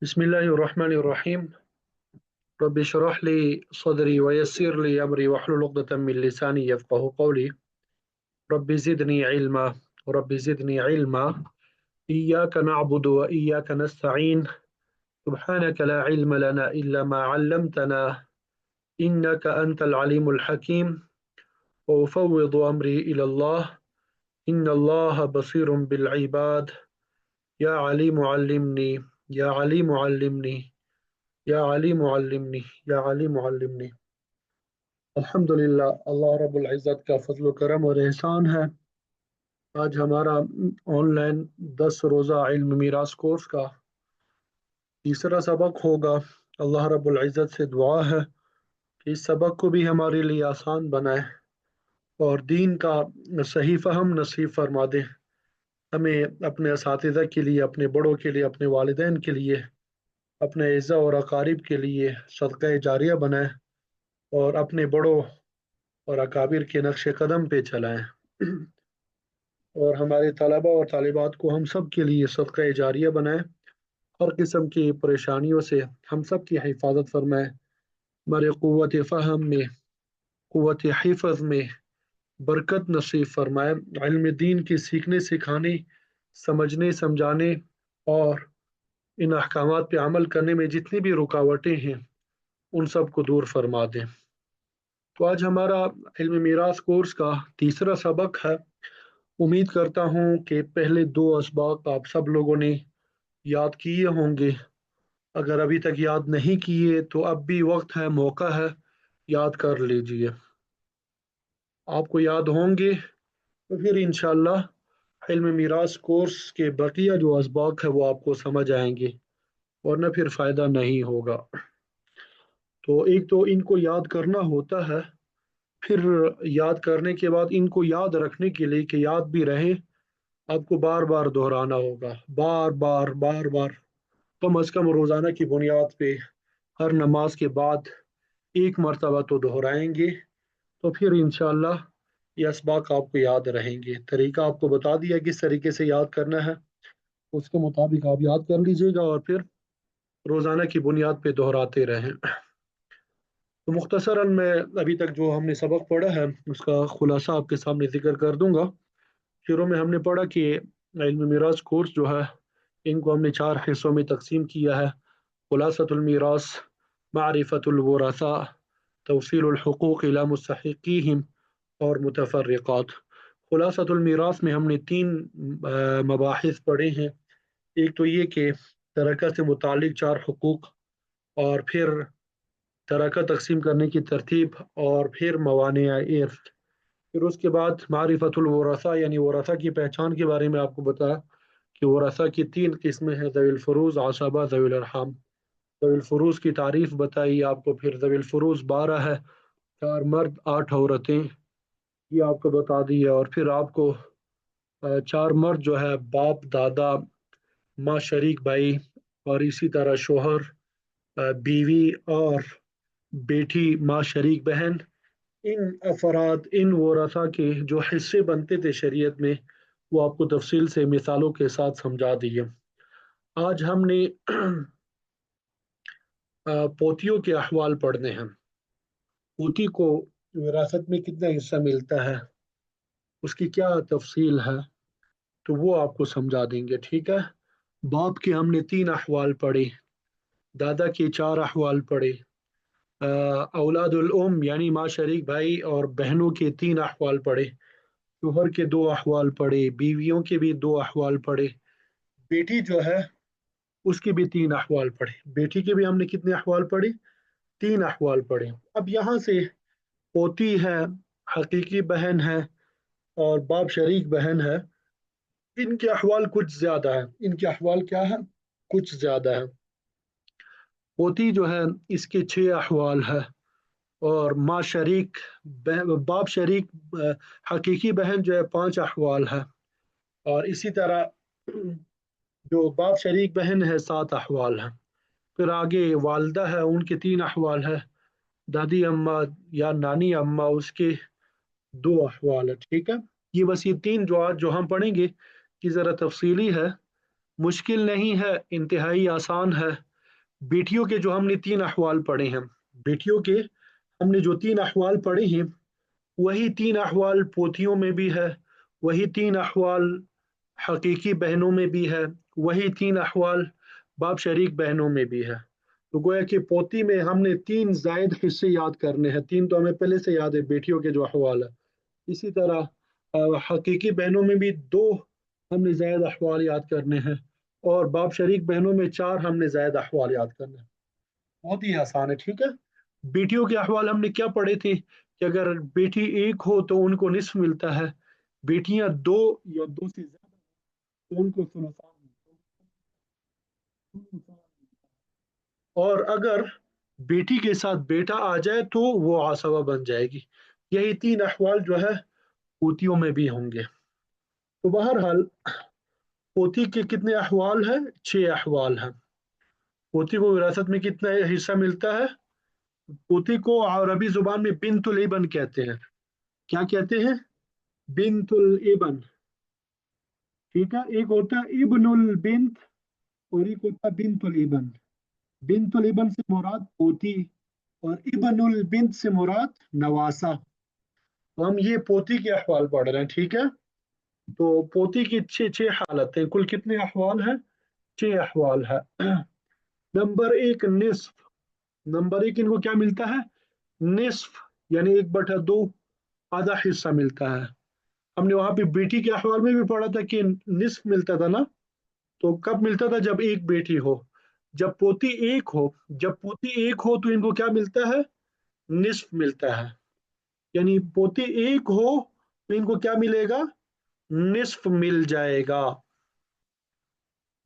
बिस्मिल्लाहिर्रहमानिर्रहीम। रब्बि इश्रह ली सदरी व यस्सिर ली अमरी वहलुल उक़दतम मिन लिसानी यफ़क़हू क़ौली। Rabbi ज़िदनी इल्मा rabbi ज़िदनी इल्मा। इय्याका नअबुदु व इय्याका नस्तईन। सुब्हानका ला इल्म लना इल्ला मा अल्लमतना इन्नका अंतल अलीमुल हकीम। व उफ़व्विदु अमरी इलल्लाह इन्नल्लाहा बसीरुम बिल इबाद। या अलीमु अल्लिमनी या अलीमु अल्लिमनी या अली मुअल्लिमनी या अली मुअल्लिमनी। अल्हम्दुलिल्लाह, अल्लाह रब्बुल इज़्ज़त का फजल करम और एहसान है। आज हमारा ऑनलाइन 10 रोज़ा इल्म मीरास कोर्स का तीसरा सबक होगा। अल्लाह रब्बुल इज़्ज़त से दुआ है कि इस सबक को भी हमारे लिए आसान बनाए और दीन का सही फहम नसीब फरमा दे। हमें अपने असातिज़ा के लिए, अपने बड़ों के लिए, अपने वालिदैन के लिए, अपने इज़्ज़ा और अकारिब के लिए सदका जारिया बनाए और अपने बड़ों और अकाबिर के नक्श कदम पे चलाएं। और हमारे तलबा और तालिबात को हम सब के लिए सदका जारिया बनाएं। हर किस्म की परेशानियों से हम सब की हिफाजत फरमाएं। हमारे क़ुव्वत फ़हम में, क़ुव्वत हिफ़्ज़ में बरकत नसीब फरमाएं। इल्म दीन के सीखने सिखाने, समझने समझाने और इन अहकामात पे अमल करने में जितनी भी रुकावटें हैं उन सब को दूर फरमा दें। तो आज हमारा इल्म मीरास कोर्स का तीसरा सबक है। उम्मीद करता हूँ कि पहले दो असबाक आप सब लोगों ने याद किए होंगे। अगर अभी तक याद नहीं किए तो अब भी वक्त है, मौका है, याद कर लीजिए। आपको याद होंगे तो फिर इंशाअल्लाह इल्म मीरास कोर्स के बकिया जो असबाक है वो आपको समझ आएंगे, वरना फिर फ़ायदा नहीं होगा। तो एक तो इनको याद करना होता है, फिर याद करने के बाद इनको याद रखने के लिए कि याद भी रहे, आपको बार बार दोहराना होगा, बार बार बार बार, कम अज़ कम रोज़ाना की बुनियाद पे हर नमाज के बाद एक मरतबा तो दोहराएंगे। तो फिर इंशाअल्लाह ये असबाक आपको याद रहेंगे। तरीका आपको बता दिया किस तरीके से याद करना है, उसके मुताबिक आप याद कर लीजिएगा और फिर रोज़ाना की बुनियाद पे दोहराते रहें। तो मुख्तसरन मैं अभी तक जो हमने सबक पढ़ा है उसका खुलासा आपके सामने जिक्र कर दूंगा। शुरू में हमने पढ़ा कि इल्म मिराज कोर्स जो है इनको हमने चार हिस्सों में तकसीम किया है। खुलासतुल मिरास, मारिफतुल वरासा, तवसीलुल हुकूक इला मुस्तहिकीहिम और मुतफर्रिकात। खुलासतुल मिरास में हमने तीन मबाहिस पढ़े हैं। एक तो ये कि तरका से मुतालिक चार हुकूक, और फिर तरका तकसीम करने की तरतीब, और फिर मवाने इर्थ। फिर उसके बाद मारिफतुल वरासा यानी वरासा की पहचान के बारे में आपको बताया कि वरासा की तीन किस्में हैं, ज़वील फ़ुरूज़, आसबा, ज़वील अरहम। ज़वील फ़ुरूज़ की तारीफ बताई आपको। फिर ज़वील फ़ुरूज़ 12 है, चार मर्द 8 औरतें, ये आपको बता दी है। और फिर आपको चार मर्द जो है बाप, दादा, माँ शरीक भाई, और इसी तरह शोहर, बीवी और बेटी माँ शरीक बहन। इन अफराद, इन वरासा के जो हिस्से बनते थे शरीयत में, वो आपको तफसील से मिसालों के साथ समझा दिए। आज हमने पोतियों के अहवाल पढ़ने हैं। पोती को विरासत में कितना हिस्सा मिलता है, उसकी क्या तफसील है, तो वो आपको समझा देंगे, ठीक है। बाप के हमने तीन अहवाल पढ़े, दादा के चार अहवाल पढ़े, औलादुल उम यानी माँ शरीक भाई और बहनों के तीन अहवाल पढ़े, शोहर के दो अहवाल पढ़े, बीवियों के भी दो अहवाल पढ़े, बेटी जो है उसके भी तीन अहवाल पढ़े। बेटी के भी हमने कितने अहवाल पढ़े? तीन अहवाल पढ़े। अब यहाँ से पोती है, हकीकी बहन है और बाप शरीक बहन है, इनके अहवाल कुछ ज्यादा है। इनके अहवाल क्या है? कुछ ज्यादा है। पोती जो है इसके छह अहवाल है, और माँ शरीक बाप शरीक हकीकी बहन जो है पांच अहवाल है, और इसी तरह जो बाप शरीक बहन है सात अहवाल है। फिर आगे वालदा है, उनके तीन अहवाल है, दादी अम्मा या नानी अम्मा उसके दो अहवाल है, ठीक है। ये बस ये तीन जो आज जो हम पढ़ेंगे कि ज़रा तफसीली है, मुश्किल नहीं है, इंतहाई आसान है। बेटियों के जो हमने 3 अहवाल पढ़े हैं, बेटियों के हमने जो 3 अहवाल पढ़े हैं, वही 3 अहवाल पोतियों में भी है, वही 3 अहवाल हकीकी बहनों में भी है, वही 3 अहवाल बाप शरीक बहनों में भी है। तो गोया कि पोती में हमने 3 जायद हिस्से याद करने हैं। 3 तो हमें पहले से याद है बेटियों के जो अहवाल है। इसी तरह हकीकी बहनों में भी 2 हमने जायद अहवाल याद करने हैं, और बाप शरीक बहनों में 4 हमने जायद अहवाल याद करने हैं। बहुत ही आसान है, ठीक है। बेटियों के अहवाल हमने क्या पढ़े थे कि अगर बेटी एक हो तो उनको निस्फ मिलता है, बेटियां 2 या 2 से ज्यादा तो उनको सुलुसान मिलता है। और अगर बेटी के साथ बेटा आ जाए तो वो आसवा बन जाएगी। यही 3 अहवाल जो है पोतियों में भी होंगे। तो बहरहाल पोती के कितने अहवाल हैं? 6 अहवाल हैं। पोती को विरासत में कितना हिस्सा मिलता है? पोती को अरबी जुबान में बिनतुल इबन कहते हैं। क्या कहते हैं? बिनतुल इबन। ठीक है, एक होता है इब्नुल बिन्त और एक होता है बिनतुल इबन। बिनतुल इबन से मुराद पोती और इब्नुल बिन्त से मुराद नवासा। तो हम ये पोती के अहवाल पढ़ रहे हैं, ठीक है। तो पोती की छह छह हालतें, कुल कितने अहवाल हैं? 6 अहवाल है। नंबर 1 निस्फ। नंबर 1 इनको क्या मिलता है? निस्फ, यानी 1/2, आधा हिस्सा मिलता है। हमने वहां पे बेटी के अहवाल में भी पढ़ा था कि निस्फ मिलता था ना। तो कब मिलता था? जब एक बेटी हो। जब पोती एक हो, जब पोती एक हो तो इनको क्या मिलता है? निस्फ मिलता है। यानी पोती एक हो तो इनको क्या मिलेगा? निस्फ मिल जाएगा।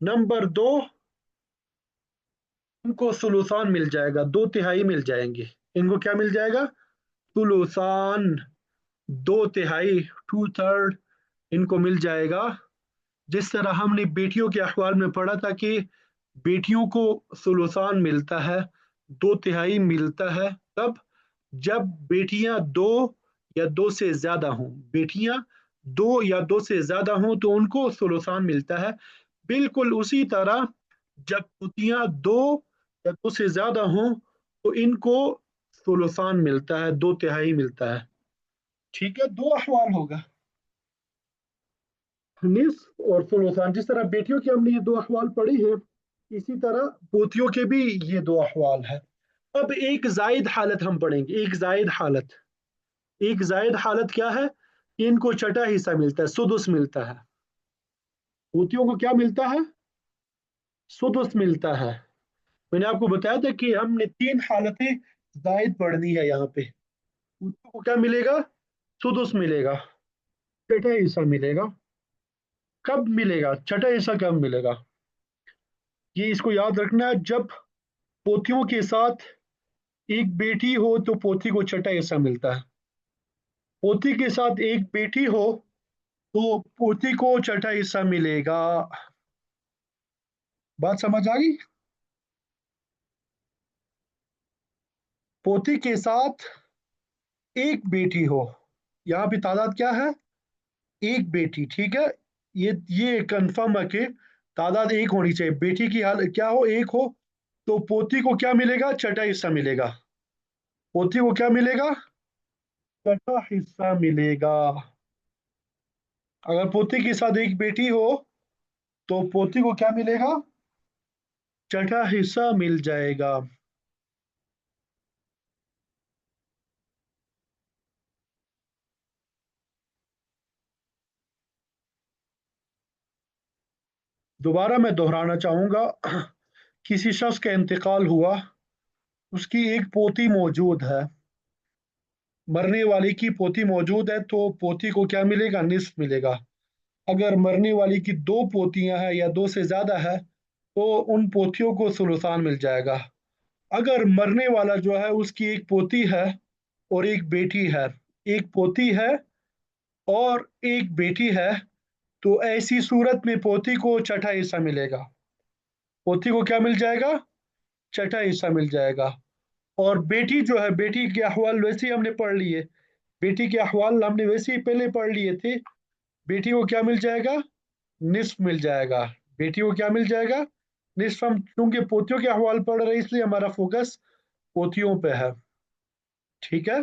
नंबर 2, इनको सुलूसान मिल जाएगा, 2/3 मिल जाएंगे। इनको क्या मिल जाएगा? सुलूसान, 2/3, 2/3 इनको मिल जाएगा। जिस तरह हमने बेटियों के अखबार में पढ़ा था कि बेटियों को सुलूसान मिलता है, 2/3 मिलता है। तब जब बेटियां 2 या 2 से ज्यादा हों, बेटियां 2 या 2 से ज्यादा हों तो उनको सुलूसान मिलता है। बिल्कुल उसी तरह जब पोतियां 2 या 2 से ज्यादा हों तो इनको सुलूसान मिलता है, 2/3 मिलता है। ठीक है, 2 अहवाल होगा, निस्फ और सुलूसान। जिस तरह बेटियों के हमने ये 2 अहवाल पढ़े हैं, इसी तरह पोतियों के भी ये 2 अहवाल है। अब एक जायद हालत हम पढ़ेंगे, एक जायद हालत। एक जायद हालत क्या है? इनको छठा हिस्सा मिलता है, सुदुस मिलता है। पोतियों को क्या मिलता है? सुदुस मिलता है। मैंने आपको बताया था कि हमने 3 हालतें जायद पढ़नी है यहाँ पे। पोतियों को क्या मिलेगा? सुदुस मिलेगा, छठा हिस्सा मिलेगा। कब मिलेगा छठा हिस्सा? कब मिलेगा? ये इसको याद रखना है, जब पोतियों के साथ एक बेटी हो तो पोती को छठा हिस्सा मिलता है। पोती के साथ एक बेटी हो तो पोती को छठा हिस्सा मिलेगा। बात समझ आ गई? पोती के साथ एक बेटी हो, यहाँ पे तादाद क्या है? एक बेटी, ठीक है। ये कंफर्म है कि तादाद एक होनी चाहिए। बेटी की हाल क्या हो? एक हो। तो पोती को क्या मिलेगा? छठा हिस्सा मिलेगा। पोती को क्या मिलेगा? छठा हिस्सा मिलेगा। अगर पोती के साथ एक बेटी हो तो पोती को क्या मिलेगा? छठा हिस्सा मिल जाएगा। दोबारा मैं दोहराना चाहूंगा। किसी शख्स का इंतकाल हुआ, उसकी एक पोती मौजूद है, मरने वाले की पोती मौजूद है, तो पोती को क्या मिलेगा? निस्फ मिलेगा। अगर मरने वाली की 2 पोतियां हैं या 2 से ज्यादा है तो उन पोतियों को सुलुसान मिल जाएगा। अगर मरने वाला जो है उसकी एक पोती है और एक बेटी है, एक पोती है और एक बेटी है, तो ऐसी सूरत में पोती को छठा हिस्सा मिलेगा। पोती को क्या मिल जाएगा? छठा हिस्सा मिल जाएगा। और बेटी जो है, बेटी के अहवाल वैसे ही हमने पढ़ लिए, बेटी के अहवाल हमने वैसे ही पहले पढ़ लिए थे। बेटी को क्या मिल जाएगा? निस्फ मिल जाएगा। बेटी को क्या मिल जाएगा? निसफ हम क्योंकि पोतियों के अहवाल पढ़ रहे हैं इसलिए हमारा फोकस पोतियों पे है। ठीक है,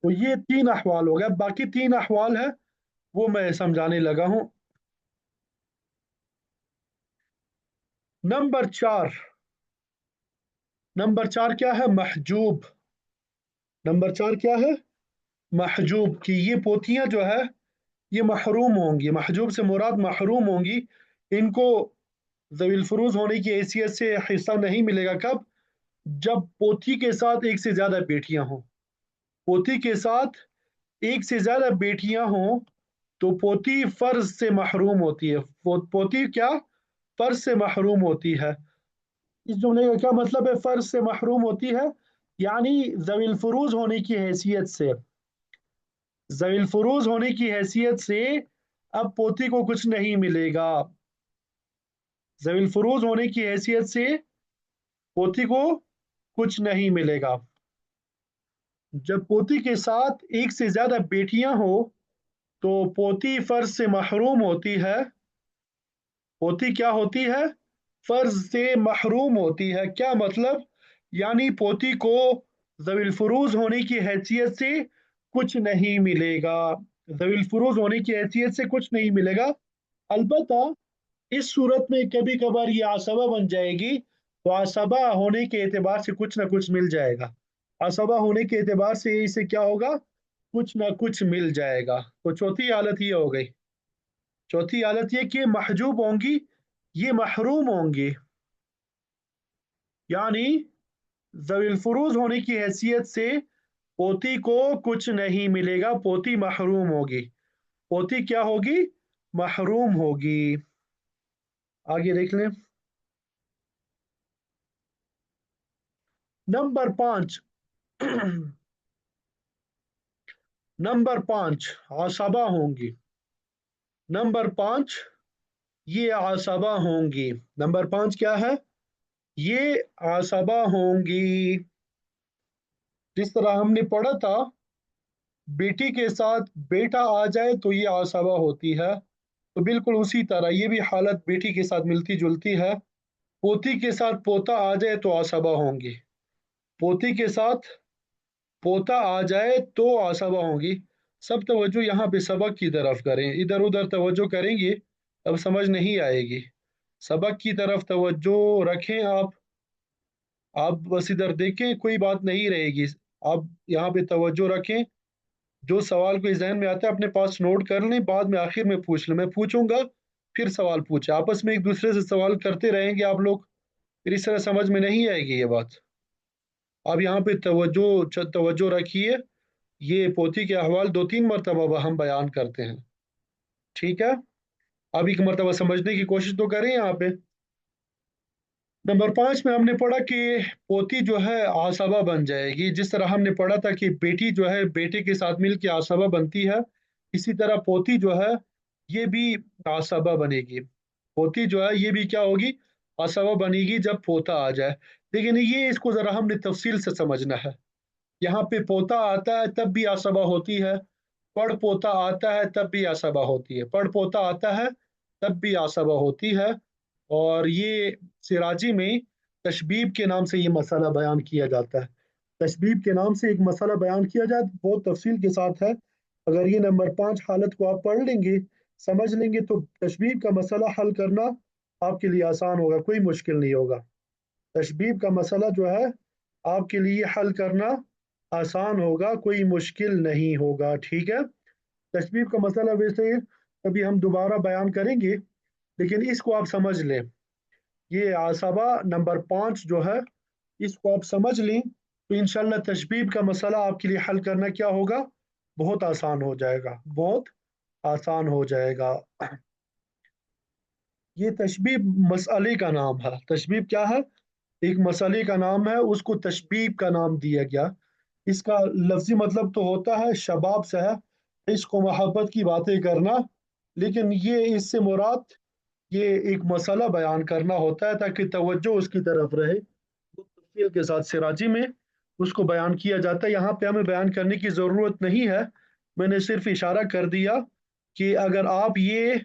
तो ये तीन अहवाल हो गए, बाकी तीन अहवाल है वो मैं समझाने लगा हूं। नंबर चार, नंबर चार क्या है? महजूब। नंबर चार क्या है? महजूब। कि ये पोतियां जो है ये महरूम होंगी, महजूब से मुराद महरूम होंगी, इनको ज़वील फुरूज होने की हैसियत से हिस्सा नहीं मिलेगा। कब? जब पोती के साथ एक से ज्यादा बेटियां हों। पोती के साथ एक से ज्यादा बेटियां हों तो पोती फर्ज से महरूम होती है। पोती क्या? फर्ज से महरूम होती है। इस जुमले का क्या मतलब है फर्ज से महरूम होती है? यानी ज़वील फुरूज होने की हैसियत से, ज़वील फुरूज होने की हैसियत से अब पोती को कुछ नहीं मिलेगा। ज़वील फुरूज होने की हैसियत से पोती को कुछ नहीं मिलेगा। जब पोती के साथ एक से ज्यादा बेटियां हो तो पोती फर्ज से महरूम होती है। पोती क्या होती है? फर्ज से महरूम होती है। क्या मतलब? यानी पोती को ज़वील फुरूज होने की हैसियत से कुछ नहीं मिलेगा। ज़वील फुरूज होने की हैसियत से कुछ नहीं मिलेगा। अलबत्ता इस सूरत में कभी कभार ये आसबा बन जाएगी, तो आसबा होने के एतबार से कुछ ना कुछ मिल जाएगा। आसबा होने के एतबार से इसे क्या होगा? कुछ ना कुछ मिल जाएगा। तो चौथी हालत ये हो गई। चौथी हालत ये कि महजूब होंगी, ये महरूम होंगी, यानी ज़वील फुरूज होने की हैसियत से पोती को कुछ नहीं मिलेगा, पोती महरूम होगी। पोती क्या होगी? महरूम होगी। आगे देख लें। नंबर पांच। नंबर पांच, आसबा होंगी। नंबर पांच, ये आसबा होंगी। नंबर पांच क्या है? ये आसबा होंगी। जिस तरह हमने पढ़ा था, बेटी के साथ बेटा आ जाए तो ये आसबा होती है, तो बिल्कुल उसी तरह ये भी हालत बेटी के साथ मिलती जुलती है। पोती के साथ पोता आ जाए तो आसबा होंगी। पोती के साथ पोता आ जाए तो आसबा होंगी। सब तवज्जो यहाँ पे सबक की तरफ करें, इधर उधर तवज्जो करेंगे अब समझ नहीं आएगी। सबक की तरफ तवज्जो रखें आप बस इधर देखें, कोई बात नहीं रहेगी। आप यहाँ पे तवज्जो रखें, जो सवाल कोई जहन में आता है अपने पास नोट कर लें, बाद में आखिर में पूछ लें, मैं पूछूंगा फिर सवाल पूछे, आपस में एक दूसरे से सवाल करते रहेंगे आप लोग, फिर इस तरह समझ में नहीं आएगी ये बात। आप यहाँ पे तवज्जो तवज्जो रखिए। ये पोथी के अहवाल दो तीन मरतबा हम बयान करते हैं। ठीक है, अब एक मरतबा समझने की कोशिश तो करें यहाँ पे। नंबर पाँच में हमने पढ़ा कि पोती जो है आसबा बन जाएगी। जिस तरह हमने पढ़ा था कि बेटी जो है बेटे के साथ मिल के आसबा बनती है, इसी तरह पोती जो है ये भी आसबा बनेगी। पोती जो है ये भी क्या होगी? आसबा बनेगी जब पोता आ जाए। लेकिन ये इसको जरा हमने तफसील से समझना है। यहाँ पे पोता आता है तब भी आसबा होती है, पड़ पोता आता है तब भी आसबा होती है, पड़ पोता आता है तब भी आसबा होती है। और ये सिराजी में तशबीब के नाम से ये मसाला बयान किया जाता है। तशबीब के नाम से एक मसाला बयान किया जाए, बहुत तफसील के साथ है। अगर ये नंबर पाँच हालत को आप पढ़ लेंगे, समझ लेंगे, तो तशबीब का मसला हल करना आपके लिए आसान होगा, कोई मुश्किल नहीं होगा। तशबीब का मसला जो है आपके लिए हल करना आसान होगा, कोई मुश्किल नहीं होगा। ठीक है, तशबीब का मसला वैसे कभी हम दोबारा बयान करेंगे, लेकिन इसको आप समझ लें। ये आसबा नंबर पाँच जो है, इसको आप समझ लें तो इंशाल्लाह तशबीब का मसला आपके लिए हल करना क्या होगा? बहुत आसान हो जाएगा, बहुत आसान हो जाएगा। ये तशबीब मसले का नाम है। तशबीब क्या है? एक मसले का नाम है, उसको तशबीब का नाम दिया गया। इसका लफ्जी मतलब तो होता है शबाब से है, इश्क व मोहब्बत की बातें करना, लेकिन ये इससे मुराद ये एक मसला बयान करना होता है ताकि तवज्जो उसकी तरफ रहे। वो तफसील के साथ सिराजी में उसको बयान किया जाता है। यहाँ पे हमें बयान करने की ज़रूरत नहीं है, मैंने सिर्फ इशारा कर दिया कि अगर आप ये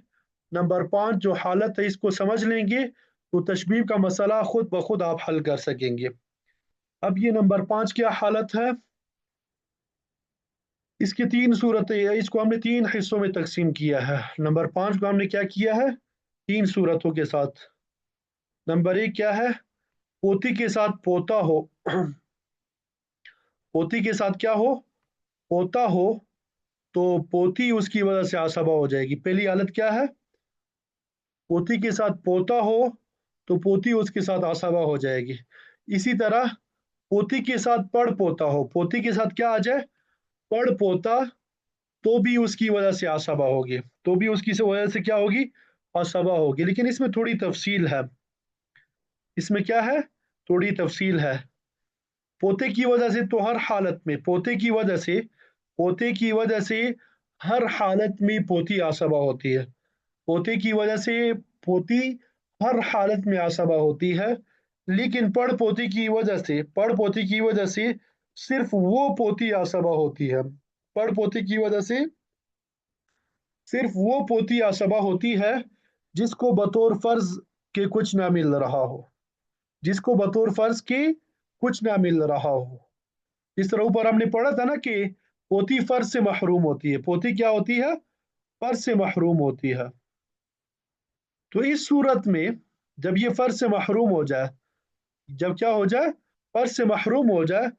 नंबर 5 जो हालत है इसको समझ लेंगे तो तशबीह का मसला खुद ब खुद आप हल कर सकेंगे। अब ये नंबर 5 क्या हालत है, इसकी 3 सूरतें, इसको हमने 3 हिस्सों में तकसीम किया है। नंबर 5 को हमने क्या किया है, 3 सूरतों के साथ। नंबर 1 क्या है, पोती के साथ पोता हो पोती के साथ क्या हो, पोता हो, तो पोती उसकी वजह से आसबा हो जाएगी। पहली हालत क्या है, पोती के साथ पोता हो तो पोती उसके साथ आसबा हो जाएगी। इसी तरह पोती के साथ पड़ पोता हो, पोती के साथ क्या आ जाए, पड़ पोता, तो भी उसकी वजह से आसबा होगी, तो भी उसकी से वजह से क्या होगी, आसबा होगी। लेकिन इसमें थोड़ी तफसील है, इसमें क्या है, थोड़ी तफसील है। पोते की वजह से तो हर हालत में, पोते की वजह से हर हालत में पोती आसबा होती है। पोते की वजह से पोती हर हालत में आसबा होती है। लेकिन पड़ पोती की वजह से सिर्फ वो पोती आसबा होती है। पड़ पोती की वजह से सिर्फ वो पोती आसबा होती है जिसको बतौर फर्ज के कुछ ना मिल रहा हो, जिसको बतौर फर्ज के कुछ ना मिल रहा हो। इस तरह ऊपर हमने पढ़ा था ना कि पोती फर्ज से महरूम होती है, पोती क्या होती है, फर्ज से महरूम होती है। तो इस सूरत में जब ये फर्ज से महरूम हो जाए, जब क्या हो जाए, फर्ज से महरूम हो जाए,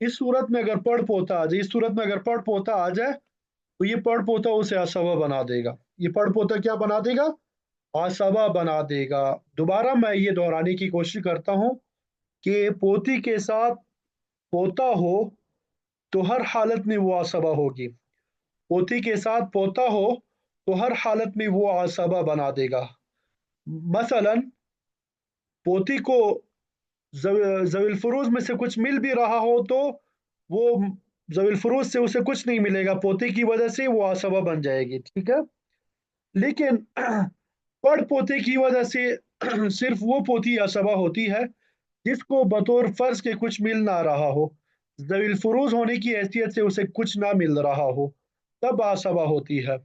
इस सूरत में अगर पढ़ पोता आ जाए, इस सूरत में अगर पढ़ पोता आ जाए तो ये पढ़ पोता उसे असबा बना देगा। ये पढ़ पोता क्या बना देगा, असबा बना देगा। दोबारा मैं ये दोहराने की कोशिश करता हूँ कि पोती के साथ पोता हो तो हर हालत में वो असबा होगी, पोती के साथ पोता हो तो हर हालत में वो असबा बना देगा। मसलन पोती को जविल फरूज में से कुछ मिल भी रहा हो तो वो जविल फरूज से उसे कुछ नहीं मिलेगा, पोते की वजह से वो असबा बन जाएगी, ठीक है। लेकिन पड़ पोते की वजह से सिर्फ वो पोती असबा होती है जिसको बतौर फर्ज के कुछ मिल ना रहा हो, जविल फरूज होने की हैसियत से उसे कुछ ना मिल रहा हो, तब असबा होती है।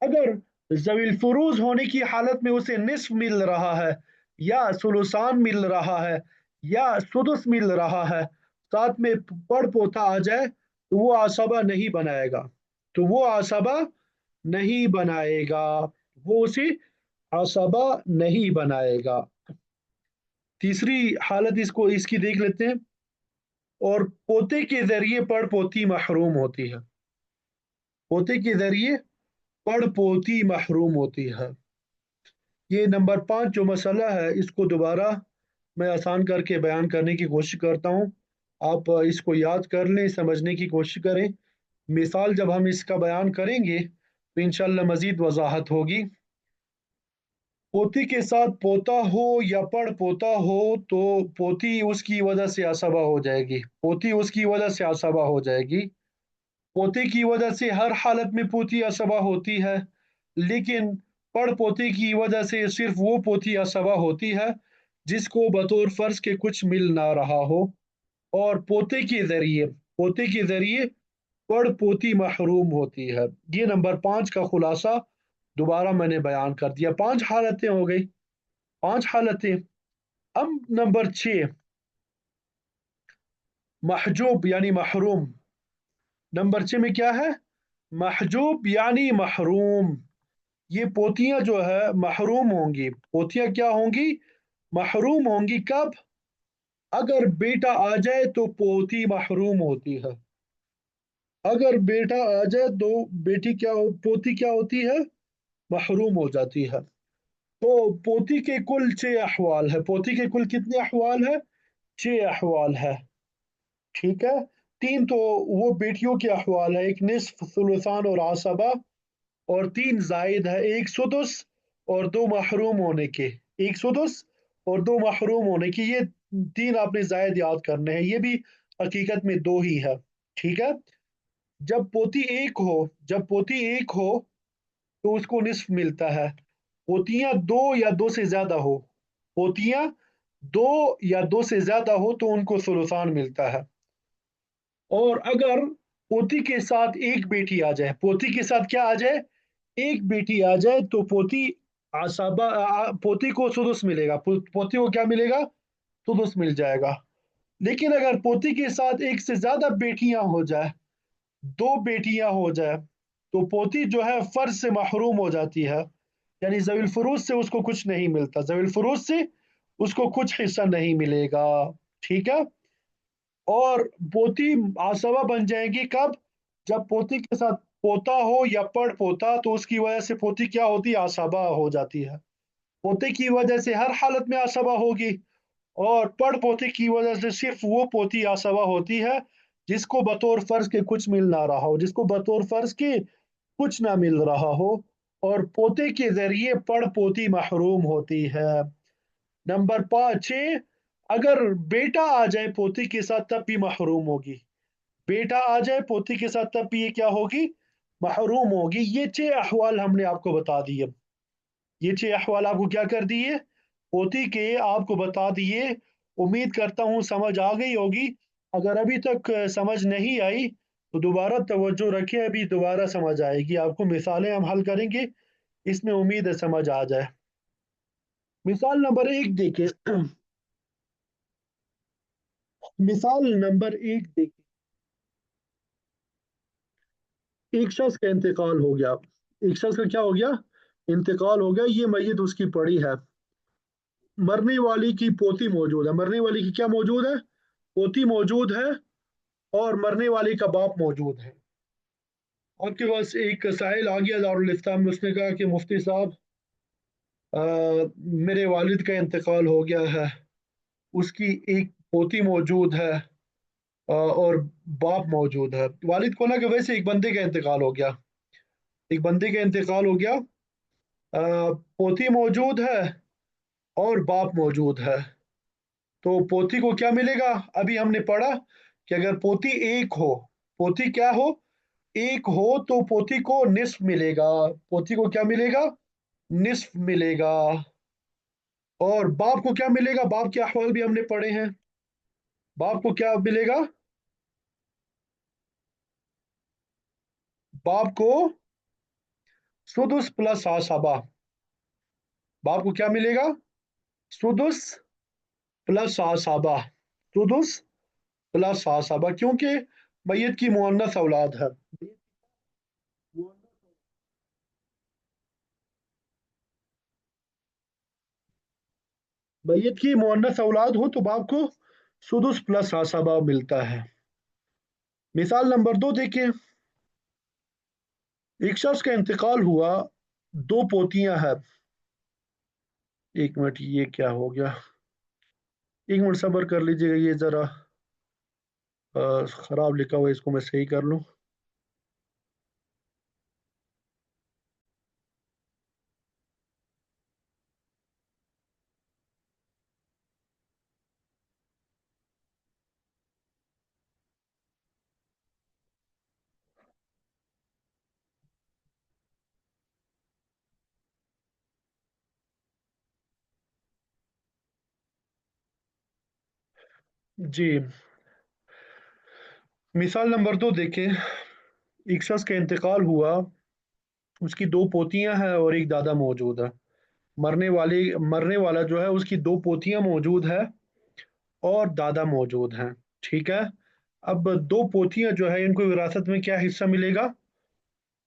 अगर जवील फुरूज होने की हालत में उसे निस्फ मिल रहा है या सुलुसान मिल रहा है या सुदुस मिल रहा है, साथ में पड़ पोता आ जाए तो वो आसबा नहीं बनाएगा, तो वो आसबा नहीं बनाएगा, वो उसे आसबा नहीं बनाएगा। तीसरी हालत इसको इसकी देख लेते हैं। और पोते के जरिए पड़ पोती महरूम होती है, पोते के जरिए पड़ पोती महरूम होती है। ये नंबर 5 जो मसला है इसको दोबारा मैं आसान करके बयान करने की कोशिश करता हूँ। आप इसको याद कर लें, समझने की कोशिश करें। मिसाल जब हम इसका बयान करेंगे तो इंशाल्लाह मज़ीद वजाहत होगी। पोती के साथ पोता हो या पड़ पोता हो तो पोती उसकी वजह से असबा हो जाएगी, पोती उसकी वजह से असबा हो जाएगी। पोते की वजह से हर हालत में पोती असबा होती है, लेकिन पड़ पोते की वजह से सिर्फ वो पोती असबा होती है जिसको बतौर फर्ज के कुछ मिल ना रहा हो। और पोते के जरिए पड़ पोती महरूम होती है। ये नंबर 5 का खुलासा दोबारा मैंने बयान कर दिया। 5 हालतें हो गई, 5 हालतें। अब नंबर 6 महजूब यानी महरूम। नंबर 6 में क्या है, महजूब यानी महरूम। ये पोतियां जो है महरूम होंगी, पोतियां क्या होंगी, महरूम होंगी। कब, अगर बेटा आ जाए तो पोती महरूम होती है, अगर बेटा आ जाए तो पोती क्या होती है, महरूम हो जाती है। तो पोती के कुल 6 अहवाल है, पोती के कुल कितने अहवाल है, 6 अहवाल है, ठीक है। 3 तो वो बेटियों के अहवाल है, एक निस्फ सुलसान और आसबा, और 3 जायद है, एक सुदुस और 2 महरूम होने के, एक सुदुस और 2 महरूम होने की। ये 3 आपने जायद याद करने हैं, ये भी हकीकत में 2 ही है, ठीक है। जब पोती एक हो तो उसको निस्फ मिलता है। पोतियां दो या दो से ज्यादा हो, पोतियां दो या दो से ज्यादा हो तो उनको सुलसान मिलता है। और अगर पोती के साथ एक बेटी आ जाए, पोती के साथ क्या आ जाए, एक बेटी आ जाए तो पोती आसाबा पोती को सुदुस मिलेगा, पोती को क्या मिलेगा, सुदुस मिल जाएगा। लेकिन अगर पोती के साथ एक से ज्यादा बेटियां हो जाए, दो बेटियां हो जाए, तो पोती जो है फर्ज से महरूम हो जाती है, यानी जवील फुरूज से उसको कुछ नहीं मिलता, जवील फुरूज से उसको कुछ हिस्सा नहीं मिलेगा। ठीक है। और पोती आसवा बन जाएगी कब, जब पोती के साथ पोता हो या पड़ पोता, तो उसकी वजह से पोती क्या होती है, आसबा हो जाती है। पोते की वजह से हर हालत में आसबा होगी, और पड़ पोते की वजह से सिर्फ वो पोती आसबा होती है जिसको बतौर फर्ज के कुछ मिल ना रहा हो, जिसको बतौर फर्ज के कुछ ना मिल रहा हो, और पोते के जरिए पड़ पोती महरूम होती है। नंबर 5, अगर बेटा आ जाए पोती के साथ तब भी महरूम होगी। बेटा आ जाए पोती के साथ तब भी ये क्या होगी, महरूम होगी। ये 6 अहवाल हमने आपको बता दिए, ये 6 अहवाल आपको क्या कर दिए, पोती के आपको बता दिए। उम्मीद करता हूँ समझ आ गई होगी। अगर अभी तक समझ नहीं आई तो दोबारा तवज्जो रखें, अभी दोबारा समझ आएगी आपको। मिसालें हम हल करेंगे, इसमें उम्मीद है समझ आ जाए। मिसाल नंबर 1 देखें। मिसाल नंबर 1 देखें। एक शख्स का इंतकाल हो गया, एक शख्स का क्या हो गया, इंतकाल हो गया, ये मैयत उसकी पड़ी है। मरने वाली की पोती मौजूद है, मरने वाली की क्या मौजूद है, पोती मौजूद है, और मरने वाली का बाप मौजूद है। आपके पास एक साहिल आ गया दारुल इफ्ता में, उसने कहा कि मुफ्ती साहब, अ, मेरे वालिद का इंतकाल हो गया है, उसकी एक पोती मौजूद है, और बाप मौजूद है। वालिद को ना कि वैसे एक बंदे का इंतकाल हो गया, एक बंदे का इंतकाल हो गया, पोती मौजूद है और बाप मौजूद है। तो पोती को क्या मिलेगा, अभी हमने पढ़ा कि अगर पोती एक हो, पोती क्या हो, एक हो, तो पोती को निस्फ मिलेगा, पोती को क्या मिलेगा, निस्फ मिलेगा। और बाप को क्या मिलेगा, बाप के अहवाल भी हमने पढ़े हैं। बाप को क्या मिलेगा, बाप को सुदुस प्लस आसबा, बाप को क्या मिलेगा, सुदुस प्लस आसबा, सुदुस प्लस आसबा, क्योंकि मैयत की मुअन्नस औलाद है। मैयत की मुअन्नस औलाद हो तो बाप को सुदुस प्लस आसबा मिलता है। मिसाल नंबर 2 देखें। एक शख्स का इंतकाल हुआ, दो पोतियां हैं। एक मिनट, ये क्या हो गया, एक मिनट सब्र कर लीजिएगा, ये जरा खराब लिखा हुआ है, इसको मैं सही कर लूं। जी, मिसाल नंबर 2 देखें। एक शख्स का इंतकाल हुआ, उसकी दो पोतियां हैं और एक दादा मौजूद है। मरने वाला जो है, उसकी दो पोतियां मौजूद है और दादा मौजूद हैं। ठीक है। अब दो पोतियां जो है, इनको विरासत में क्या हिस्सा मिलेगा,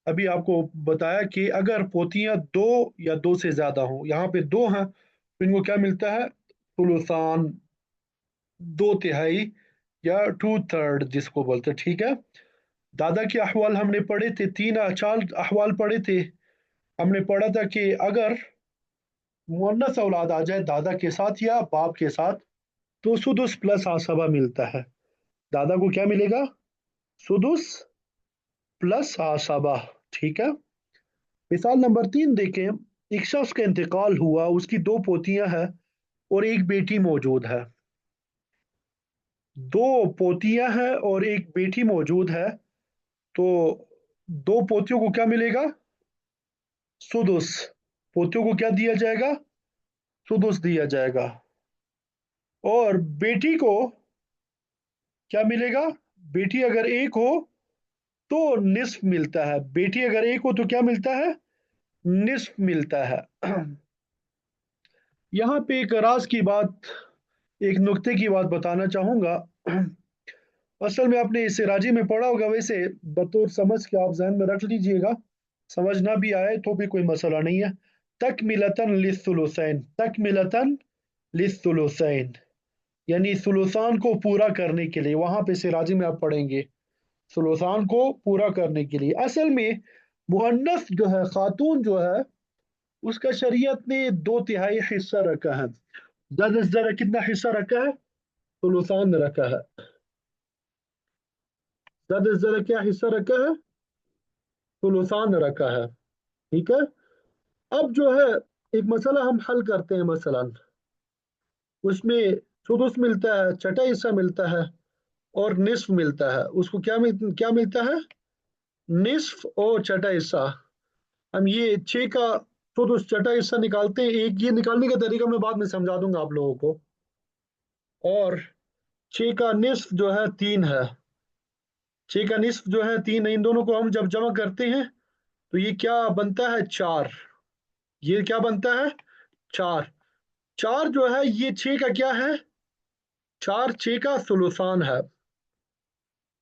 अभी आपको बताया कि अगर पोतियां दो या दो से ज्यादा हो, यहाँ पे दो हैं, तो इनको क्या मिलता है, सुलुसान, दो तिहाई, या टू थर्ड जिसको बोलते हैं। ठीक है। दादा के अहवाल हमने पढ़े थे, 3 4 अहवाल पढ़े थे। हमने पढ़ा था कि अगर मुअन्नस औलाद आ जाए दादा के साथ या बाप के साथ, तो सुदुस प्लस आसबा मिलता है। दादा को क्या मिलेगा, सुदुस प्लस आसबा। ठीक है। मिसाल नंबर 3 देखें। एक शख्स का इंतकाल हुआ, उसकी दो पोतियां हैं और एक बेटी मौजूद है। दो पोतियां हैं और एक बेटी मौजूद है, तो दो पोतियों को क्या मिलेगा, सुदुस। पोतियों को क्या दिया जाएगा, सुदुस दिया जाएगा। और बेटी को क्या मिलेगा, बेटी अगर एक हो तो निस्फ मिलता है, बेटी अगर एक हो तो क्या मिलता है, निस्फ मिलता है। यहाँ पे एक राज की बात, एक नुक्ते की बात बताना चाहूंगा। असल में आपने इसे राजी में पढ़ा होगा, वैसे बतौर समझ के आप जहन में रख लीजिएगा। समझ ना भी आए तो भी कोई मसला नहीं है। तकमिलतन लिस्सुलुसैन, तकमिलतन लिस्सुलुसैन, यानी सुलुसान को पूरा करने के लिए, वहां पे सिराजी में आप पढ़ेंगे सुलुसान को पूरा करने के लिए। असल में मुअन्नस जो है, खातून जो है, उसका शरीयत ने 2/3 हिस्सा रखा है। ज्यादा से ज्यादा कितना हिस्सा रखा है? सुलुसान रखा है। ज्यादा से ज्यादा क्या हिस्सा रखा है? सुलुसान रखा है। ठीक है। अब जो है, एक मसला हम हल करते हैं, मसलन उसमें सुदुस मिलता है, छठा हिस्सा मिलता है, और निस्फ मिलता है। उसको क्या मिलता है? निस्फ और छठा हिस्सा। हम ये 6 का सुदुस छठा हिस्सा निकालते हैं। एक ये निकालने का तरीका मैं बाद में समझा दूंगा आप लोगों को। और 6 का निस्फ जो है 3 है। 6 का निस्फ जो है 3 है। इन दोनों को हम जब जमा करते हैं तो ये क्या बनता है? 4। ये क्या बनता है? 4। 4 जो है ये 6 का क्या है? 4 6 का सुलुसान है।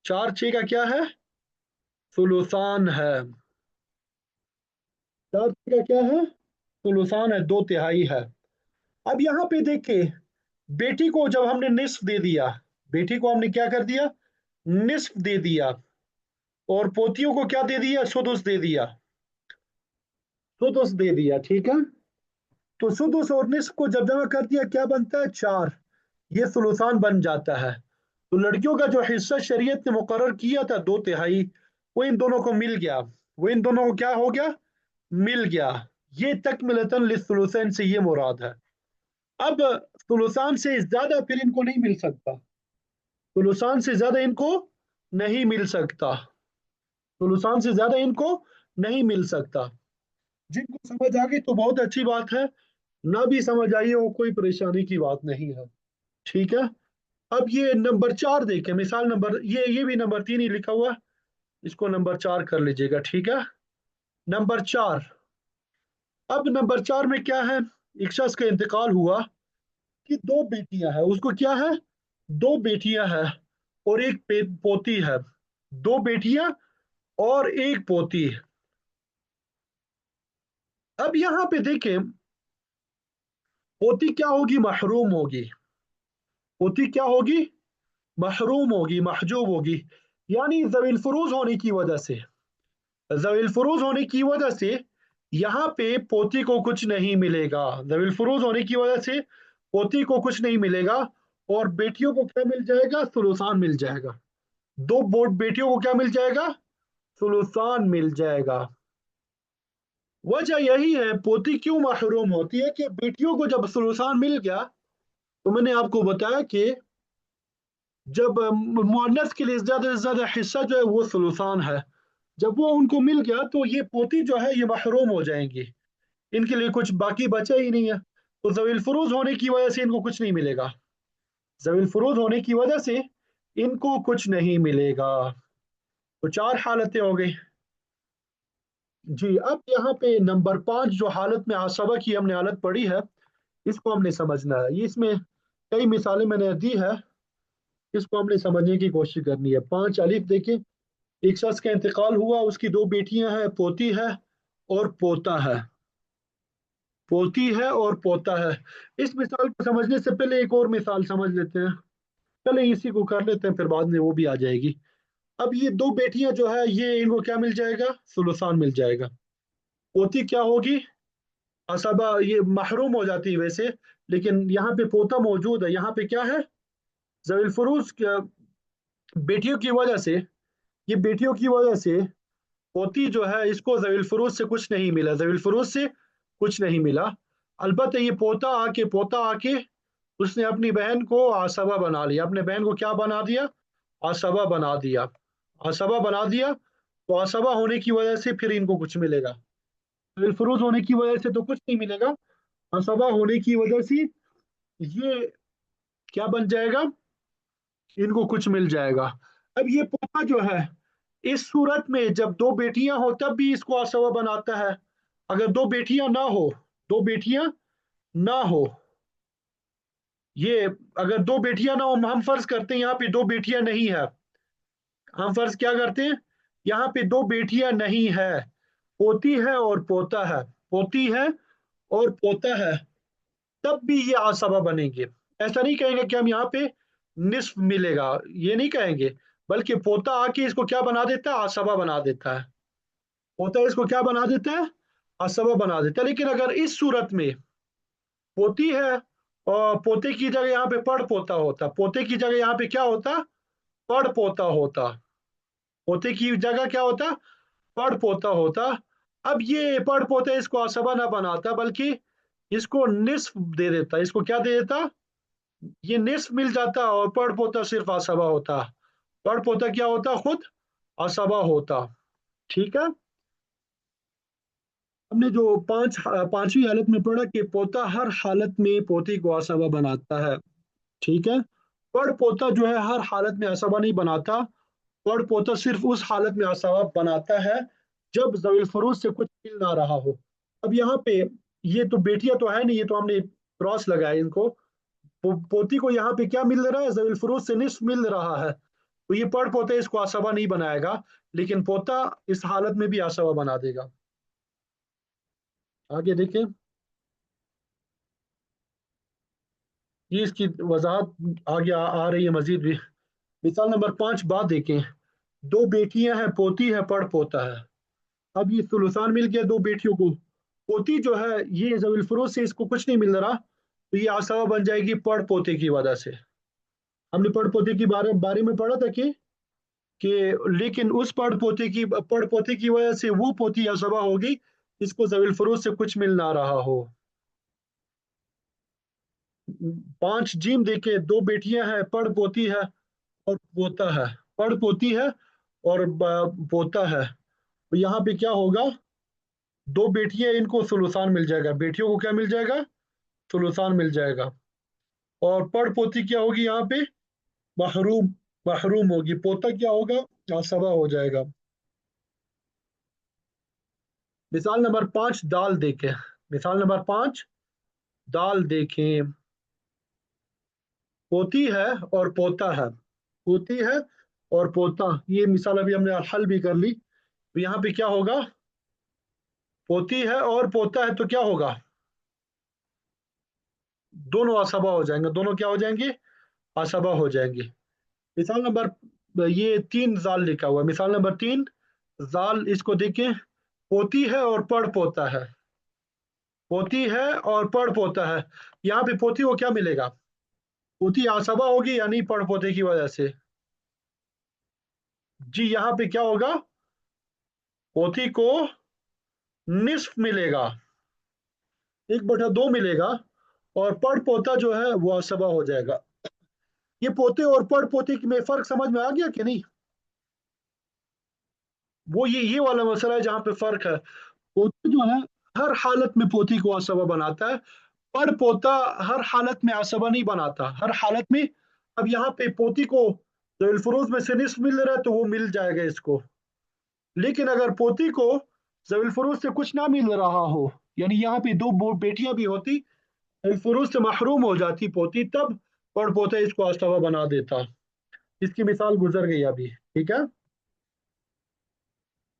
4 6 का क्या है? सुलुसान है। 4 6 का क्या है? सुलुसान है, 2/3 है। अब यहाँ पे देखिए, बेटी को जब हमने निस्फ दे दिया, बेटी को हमने क्या कर दिया? निस्फ दे दिया। और पोतियों को क्या दे दिया? सुदुस दे दिया। सुदुस दे दिया, ठीक है। तो सुदुस और निस्फ को जब जमा कर दिया, क्या बनता है? 4। ये सुलुसान बन जाता है। तो लड़कियों का जो हिस्सा शरीयत ने मुकर्रर किया था 2/3, वो इन दोनों को मिल गया। वो इन दोनों को क्या हो गया? मिल गया। ये तकमिलतन लिस्सुलुसैन से ये मुराद है। अब सुलुसान से ज्यादा फिर इनको नहीं मिल सकता। सुलुसान से ज्यादा इनको नहीं मिल सकता। सुलुसान से ज्यादा इनको नहीं मिल सकता। जिनको समझ आ गई तो बहुत अच्छी बात है, ना भी समझ आई हो कोई परेशानी की बात नहीं है। ठीक है। अब ये नंबर 4 देखें, मिसाल नंबर, ये भी नंबर 3 ही लिखा हुआ है, इसको नंबर 4 कर लीजिएगा। ठीक है। नंबर 4। अब नंबर 4 में क्या है? एक शख्स का इंतकाल हुआ कि 2 बेटियां हैं, उसको क्या है? 2 बेटियां हैं और एक पोती है। 2 बेटियां और एक पोती। अब यहां पे देखें, पोती क्या होगी? महरूम होगी। पोती क्या होगी? महरूम होगी, महजूब होगी। यानी जवील फुरूज होने की वजह से, जवील फुरूज होने की वजह से यहाँ पे पोती को कुछ नहीं मिलेगा। जवील फुरूज होने की वजह से पोती को कुछ नहीं मिलेगा। और बेटियों को क्या मिल जाएगा? सुलुसान मिल जाएगा। 2 बोट बेटियों को क्या मिल जाएगा? सुलुसान मिल जाएगा। वजह यही है पोती क्यों महरूम होती है कि बेटियों को जब सुलुसान मिल गया, तो मैंने आपको बताया कि जब मुअन्नस के लिए ज्यादा से ज्यादा हिस्सा जो है वो सुलुसान है। जब वो उनको मिल गया तो ये पोती जो है ये महरूम हो जाएंगी। इनके लिए कुछ बाकी बचा ही नहीं है। तो जवील फुरूज होने की वजह से इनको कुछ नहीं मिलेगा। जवील फुरूज होने की वजह से इनको कुछ नहीं मिलेगा। तो 4 हालतें हो गई। जी, अब यहाँ पे नंबर 5 जो हालत में आसबा की हमने हालत पढ़ी है, इसको हमने समझना है। ये इसमें कई मिसालें मैंने दी है, इसको हमने समझने की कोशिश करनी है। 5 अलिफ देखें, एक शख्स का इंतकाल हुआ, उसकी 2 बेटियां हैं, पोती है और पोता है। पोती है और पोता है। इस मिसाल को समझने से पहले एक और मिसाल समझ लेते हैं। चले इसी को कर लेते हैं, फिर बाद में वो भी आ जाएगी। अब ये 2 बेटियां जो है, ये इनको क्या मिल जाएगा? सुलुसान मिल जाएगा। पोती क्या होगी? असबा, ये महरूम हो जाती है वैसे, लेकिन यहाँ पे पोता मौजूद है। यहाँ पे क्या है? जवील फुरूज बेटियों की वजह से, ये बेटियों की वजह से पोती जो है, इसको जवील फुरूज से कुछ नहीं मिला, जवील फुरूज से कुछ नहीं मिला। अलबत्ता ये पोता आके उसने अपनी बहन को आसबा बना लिया। अपने बहन को क्या बना दिया? आसबा बना दिया। आसबा बना दिया, तो आसबा होने की वजह से फिर इनको कुछ मिलेगा। जवील फुरूज होने की वजह से तो कुछ नहीं मिलेगा। आसबा होने की वजह से ये क्या बन जाएगा? इनको कुछ मिल जाएगा। अब ये पोता जो है, इस सूरत में जब 2 बेटियां हो तब भी इसको असवा बनाता है, अगर दो बेटियां ना हो, दो बेटियां ना हो, ये अगर दो बेटियां ना हो, हम फर्ज करते हैं यहाँ पे दो बेटियां नहीं है। हम फर्ज क्या करते हैं, यहाँ पे दो बेटियां नहीं है, पोती है और पोता है, पोती है और पोता है, तब भी ये आसबा बनेंगे। ऐसा नहीं कहेंगे कि हम यहाँ पे निस्फ मिलेगा, ये नहीं कहेंगे, बल्कि पोता आके इसको क्या बना देता है, आसबा बना देता है। पोता इसको क्या बना देता है, आसबा बना देता है। लेकिन अगर इस सूरत में पोती है और पोते की जगह यहाँ पे पड़ पोता होता, पोते की जगह यहाँ पे क्या होता, पड़ पोता होता, पोते की जगह क्या होता, पड़ पोता होता। अब ये पड़ पोता इसको असबा ना बनाता, बल्कि इसको निस्फ दे देता, इसको क्या दे देता, ये निस्फ मिल जाता और पड़ पोता सिर्फ असबा होता। पड़ पोता क्या होता, खुद असबा होता। ठीक है। हमने जो पांचवी हालत में पढ़ा कि पोता हर हालत में पोती को असबा बनाता है। ठीक है। पड़ पोता जो है हर हालत में असबा नहीं बनाता, पड़ पोता सिर्फ उस हालत में असबा बनाता है जब ज़वील फरूज से कुछ मिल ना रहा हो। अब यहाँ पे ये तो बेटियां तो है नहीं, ये तो हमने क्रॉस लगाया इनको। पोती को यहाँ पे क्या मिल रहा है, ज़वील फरूज से निस्फ मिल रहा है, तो ये पड़ पोता इसको असबा नहीं बनाएगा, लेकिन पोता इस हालत में भी असबा बना देगा। आगे देखें, ये इसकी वजाहत आगे आ रही है मजीद भी। मिसाल नंबर 5 बात देखें, दो बेटियां हैं, पोती है पड़ पोता है। अब ये सुलूसान मिल गया दो बेटियों को। पोती जो है ये जवील फरोज से इसको कुछ नहीं मिल रहा, तो ये आसावा बन जाएगी पड़ पोते की वजह से। हमने पड़ पोते की बारे में पढ़ा था कि लेकिन उस पड़ पोते की वजह से वो पोती आसावा होगी इसको जवील फरोज से कुछ मिल ना रहा हो। 5 जीम देखे, दो बेटियां हैं, पड़ पोती है और पोता है, पड़ पोती है और पोता है, तो यहाँ पे क्या होगा, दो बेटियां, इनको सुलूसान मिल जाएगा, बेटियों को क्या मिल जाएगा, सुलूसान मिल जाएगा। और पड़ पोती क्या होगी यहाँ पे, महरूम, महरूम होगी, पोता क्या होगा, आसबा हो जाएगा। मिसाल नंबर 5 दाल देखें, मिसाल नंबर 5 दाल देखें, पोती है और पोता है, पोती है और पोता, ये मिसाल अभी हमने हल भी कर ली। तो यहाँ पे क्या होगा, पोती है और पोता है, तो क्या होगा, दोनों आसबा हो जाएंगे, दोनों क्या हो जाएंगे, आसबा हो जाएंगे। मिसाल नंबर ये 3 जाल लिखा हुआ है, मिसाल नंबर 3 जाल, इसको देखें, पोती है और पड़ पोता है, पोती है और पड़ पोता है। यहाँ पे पोती को क्या मिलेगा, पोती आसबा होगी यानी पड़ पोते की वजह से। जी यहाँ पे क्या होगा, पोती को निस्फ मिलेगा, 1/2 मिलेगा, और पड़ पोता जो है वो आसबा हो जाएगा। ये पोते और पड़ पोते में फर्क समझ में आ गया कि नहीं, वो ये वाला मसला है जहाँ पे फर्क है। पोता जो है हर हालत में पोती को आसबा बनाता है, पड़ पोता हर हालत में आसबा नहीं बनाता, हर हालत में। अब यहाँ पे पोती को जब फरोज में से निस्फ मिल रहा है तो वो मिल जाएगा इसको, लेकिन अगर पोती को जवील फरोज से कुछ ना मिल रहा हो, यानी यहाँ पे दो बेटियां भी होती, जवील फरोज से महरूम हो जाती पोती, तब पड़ पोता इसको आसबा बना देता। इसकी मिसाल गुजर गई अभी। ठीक है।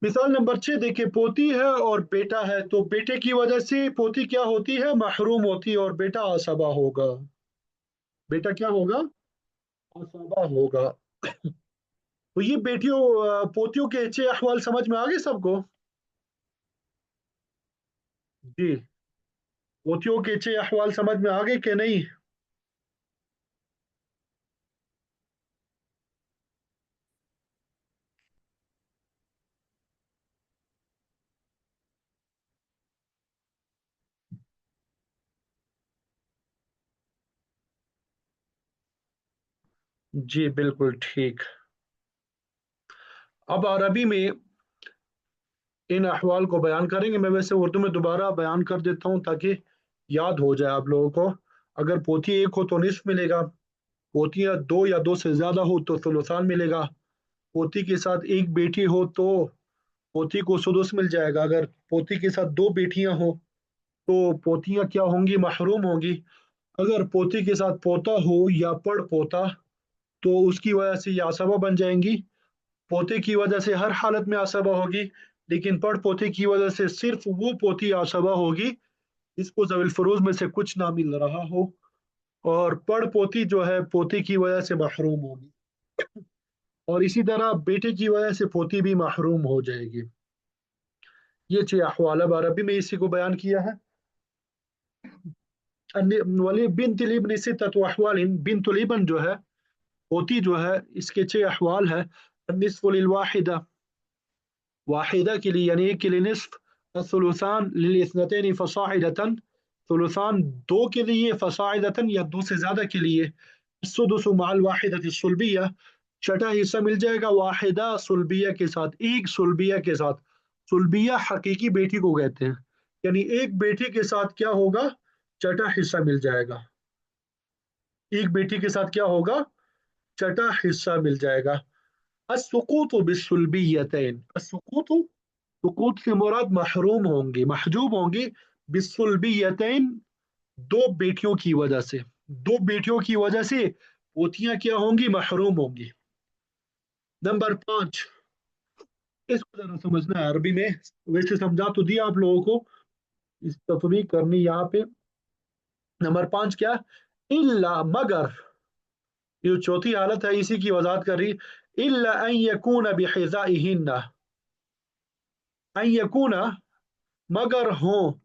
मिसाल नंबर 6 देखिए, पोती है और बेटा है, तो बेटे की वजह से पोती क्या होती है, महरूम होती है, और बेटा आसबा होगा, बेटा क्या होगा, आसबा होगा। तो ये बेटियों पोतियों के अच्छे अहवाल समझ में आ गए सबको। जी, पोतियों के अच्छे अहवाल समझ में आ गए कि नहीं। जी बिल्कुल ठीक। अब अरबी में इन अहवाल को बयान करेंगे, मैं वैसे उर्दू में दोबारा बयान कर देता हूँ ताकि याद हो जाए आप लोगों को। अगर पोती एक हो तो निस्फ मिलेगा, पोतियां दो या दो से ज्यादा हो तो सुलुसान मिलेगा, पोती के साथ एक बेटी हो तो पोती को सुदुस मिल जाएगा। अगर पोती के साथ दो बेटियां हो तो पोतियां क्या होंगी, महरूम होंगी। अगर पोती के साथ पोता हो या पड़ पोता तो उसकी वजह से ये आसबा बन जाएंगी। पोते की वजह से हर हालत में आसबा होगी, लेकिन पड़ पोते की वजह से सिर्फ वो पोती आसबा होगी जिसको ज़वील फरूज में से कुछ ना मिल रहा हो, और पड़ पोती जो है पोते की वजह से महरूम होगी। और इसी तरह बेटे की वजह से पोती भी महरूम हो जाएगी। ये छह अहवाल। अब अरबी में इसी को बयान किया है। वली बिन इब्न सित्तत अहवाल, बिन इब्न जो है पोती जो है इसके छह अहवाल है। निस्फ़ु लिल वाहिदा, वाहिदा के लिए यानी एक के लिए निस्फ। सुलुसान लिल इस्नतैनि फसाइदतन, सुलुसान दो के लिए, फसाइदतन या दो से ज्यादा के लिए। सुदुसु माल वाहिदति सुलबिया, छठा हिस्सा मिल जाएगा वाहिदा सुलबिया के साथ, एक सुलबिया के साथ। सुलबिया हकीकी बेटी को कहते हैं, यानी एक बेटी के साथ क्या होगा, छठा हिस्सा मिल जाएगा। एक बेटी के साथ क्या होगा, छठा हिस्सा मिल जाएगा। अस्सुकूत बिस्सुलबियतैन, अस्सुकूत, सुकूत से मुराद महरूम होंगे, महजूब होंगे। बिस्सुलबियतैन, दो बेटियों की वजह से, दो बेटियों की वजह से पोतियां क्या होंगी, महरूम होंगी। नंबर 5, इसको जरा समझना है अरबी में। वैसे समझा तो दिया आप लोगों को, इस तत्वीक करनी यहाँ पे। नंबर 5 क्या, इल्ला मगर, ये जो चौथी हालत है इसी की वजाहत कर रही। इल्ला अन यकून बिहिज़ाइहिन्ना, अन यकून, मगर हो।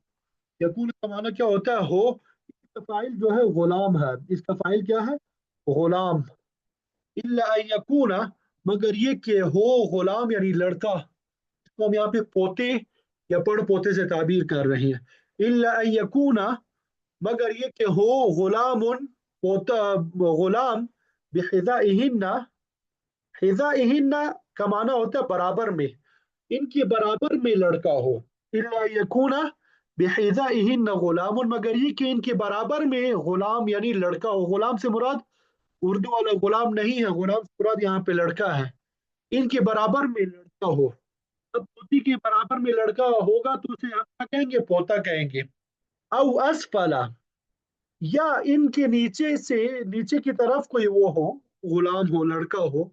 यकून का माना क्या होता है, हो। इसका फाइल जो है गुलाम है, इसका फाइल क्या है, गुलाम। इल्ला अन यकून, मगर ये कि हो गुलाम यानी लड़का, इसको हम यहाँ पे पोते या पड़ पोते से ताबीर कर रहे हैं। इल्ला अन यकून, मगर ये कि हो गुलामुन, पोता, गुलाम। बिहिज़ाइहिन्ना, हिज़ाइहिन्ना का माना होता है बराबर में, इनके बराबर में लड़का हो। इल्ला यकूना बिहिज़ाइहिन्ना गुलामुन, मगर ये कि इनके बराबर में गुलाम यानी लड़का हो। गुलाम से मुराद उर्दू वाला गुलाम नहीं है, गुलाम से मुराद यहाँ पे लड़का है। इनके बराबर में लड़का हो। अब पोती के बराबर में लड़का होगा तो उसे हम क्या कहेंगे, पोता कहेंगे। औ असफला, या इनके नीचे से, नीचे की तरफ कोई वो हो, गुलाम हो, लड़का हो,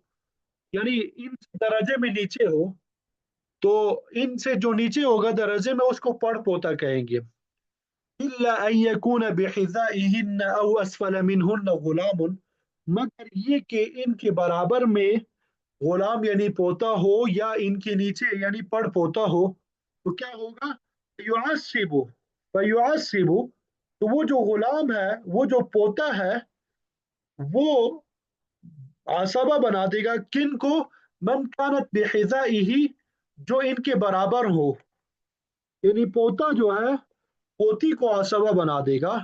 यानी इन दर्जे में नीचे हो, तो इनसे जो नीचे होगा दर्जे में उसको पड़ पोता कहेंगे। इल्ला अन यकून बिहिज़ाइहिन्ना औ अस्फल मिनहुन्ना गुलामुन, मगर ये कि इनके बराबर में गुलाम यानी पोता हो या इनके नीचे यानी पड़ पोता हो, तो क्या होगा, युअस्सिबु, फयुअस्सिबु, तो वो जो गुलाम है, वो जो पोता है, वो आसबा बना देगा किन को, मन कानत बिहिज़ाइही, जो इनके बराबर हो। यानी पोता जो है पोती को आसबा बना देगा।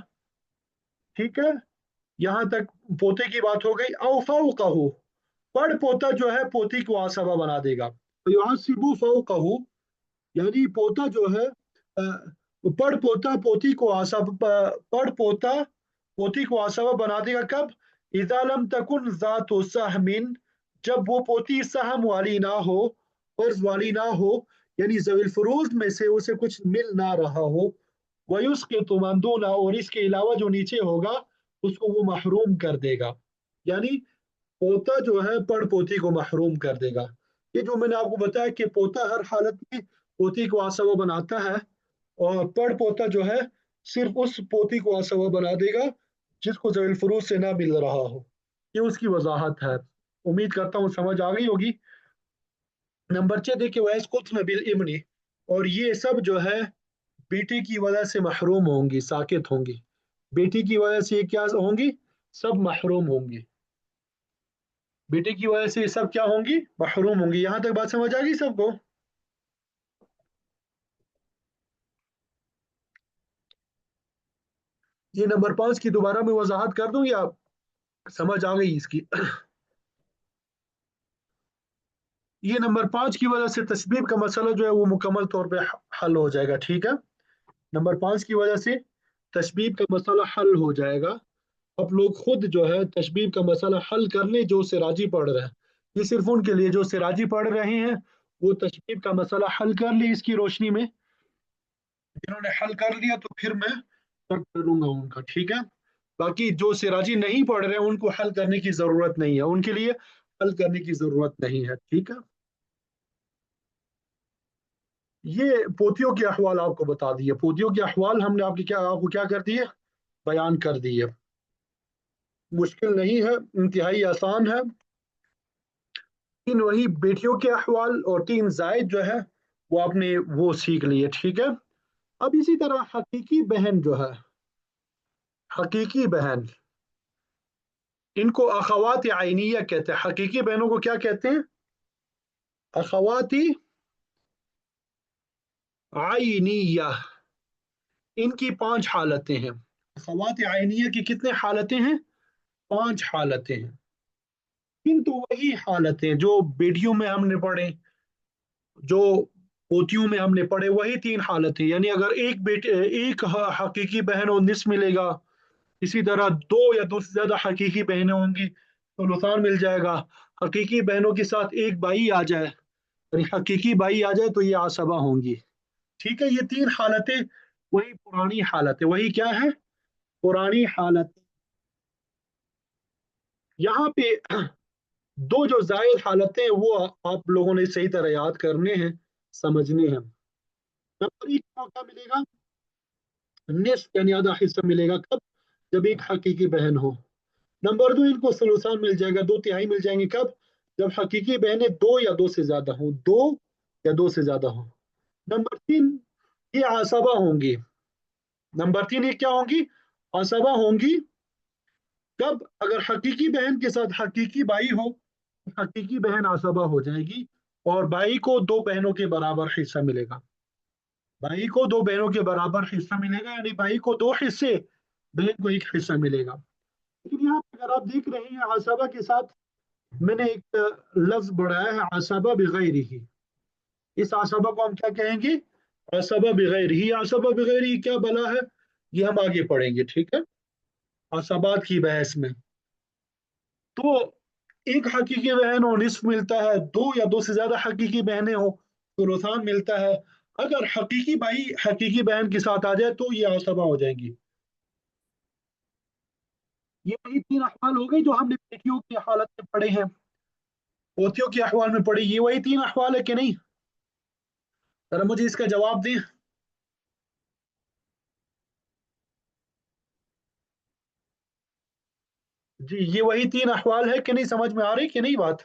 ठीक है, यहां तक पोते की बात हो गई। औ फौकहू, पड़ पोता जो है पोती को आसबा बना देगा। तो युअस्सिबु फौकहू, यानी पोता जो है पड़ पोता पोती को आसब, पड़ पोता पोती को आसबा बना देगा कब, इज़ा लम तकुन ज़ातु सहमिन, जब वो पोती सहम वाली ना हो, फर्ज वाली ना हो, यानी ज़वील फुरूज में से उसे कुछ मिल ना रहा हो। वयुस्के तुमंदूना, और इसके अलावा जो नीचे होगा उसको वो महरूम कर देगा। यानी पोता जो है पड़ पोती को महरूम कर देगा। ये जो मैंने आपको बताया कि पोता हर हालत में पोती को आसवा बनाता है, और पड़ पोता जो है सिर्फ उस पोती को आसवा बना देगा जिसको ज़वील फुरूज से ना मिल रहा हो। ये उसकी वजाहत है। उम्मीद करता हूँ समझ आ गई होगी। नंबर 6 देखिए, वैस कुत्न बिल इमनी, और ये सब जो है बेटी की वजह से महरूम होंगी, साकित होंगी। बेटी की वजह से ये क्या होंगी, सब महरूम होंगी। बेटे की वजह से ये सब क्या होंगी, महरूम होंगी। यहां तक बात समझ आ गई सबको। ये नंबर 5 की दोबारा मैं वजाहत कर दूं या समझ आ गई इसकी। ये नंबर 5 की वजह से तस्बीब का मसला जो है वो मुकम्मल तौर पे हल हो जाएगा। ठीक है, नंबर 5 की वजह से तशबीब का मसला हल हो जाएगा। अब लोग खुद जो है तशबीब का मसला हल करने जो सिराजी पढ़ रहे हैं, ये सिर्फ उनके लिए जो सिराजी पढ़ रहे हैं वो तशकीब का मसला हल कर ले इसकी रोशनी में। जिन्होंने हल कर लिया तो फिर मैं तर्क करूंगा उनका, ठीक है। बाकी जो सिराजी नहीं पढ़ रहे हैं उनको हल करने की जरूरत नहीं है, उनके लिए हल करने की जरूरत नहीं है, ठीक है। ये पोतियों के अहवाल आपको बता दिए, पोतियों के अहवाल हमने आपको क्या कर दिए, बयान कर दिए। मुश्किल नहीं है, इंतहाई आसान है। तीन वही बेटियों के अहवाल और तीन जायद जो है वो आपने वो सीख लिए, ठीक है। अब इसी तरह हकीकी बहन जो है, हकीकी बहन, इनको अखवात आइनिया कहते हैं। हकीकी बहनों को क्या कहते हैं? अखवाती आइनिया। इनकी पांच हालतें हैं। अखवात आइनिया की कितने हालतें हैं? पांच हालतें हैं। किंतु वही हालतें जो बेटियों में हमने पढ़े, जो पोतियों में हमने पढ़े, वही तीन हालतें। यानी अगर एक हकीकी बहन हो निस मिलेगा, इसी तरह दो या दो से ज्यादा हकीकी बहनें होंगी तो नुकसान मिल जाएगा। हकीकी बहनों के साथ एक बाई आ जाए, यानी हकीकी बाई आ जाए तो ये आसबा होंगी, ठीक है। ये तीन हालतें वही पुरानी हालत है, वही क्या है, पुरानी हालत। यहाँ पे दो जो जायद हालतें हैं वो आप लोगों ने सही तरह याद करने हैं, समझने हैं। नंबर एक को क्या मिलेगा? निस्फ यानी आधा हिस्सा मिलेगा। कब? जब एक हकीकी बहन हो। नंबर दो, इनको सुलूसान मिल जाएगा, दो तिहाई मिल जाएंगे। कब? जब हकीकी बहनें दो या दो से ज्यादा हो, दो या दो से ज्यादा हो। नंबर तीन, ये आसबा होंगी। नंबर तीन, ये क्या होंगी? आसबा होंगी। कब? अगर हकीकी बहन के साथ हकीकी बाई हो तो हकीकी बहन आसबा हो जाएगी और बाई को दो बहनों के बराबर हिस्सा मिलेगा। बाई को दो बहनों के बराबर हिस्सा मिलेगा, यानी बाई को दो हिस्से, बहन को एक हिस्सा मिलेगा। लेकिन यहाँ पे अगर आप देख रहे हैं आसबा के साथ मैंने एक लफ्ज बढ़ाया है, आसबा बगैर ही। इस आसबा को हम क्या कहेंगे? आसबा बगैर ही। आसबा बगैर ही क्या बला है, ये हम आगे पढ़ेंगे, ठीक है, आसबात की बहस में। तो एक हकीकी बहन हो निस्फ मिलता है, दो या दो से ज्यादा हकीकी बहनें हो तो रुसान मिलता है। अगर हकीकी भाई हकीकी बहन के साथ आ जाए तो ये आसबा हो जाएंगी। ये वही तीन अहवाल हो गए जो हमने बेटियों की हालत में पढ़े हैं, पोतियों के अहवाल में पढ़े। ये वही तीन अहवाल है कि नहीं? जरा मुझे इसका जवाब दें। जी, ये वही तीन अहवाल है कि नहीं? समझ में आ रही कि नहीं बात?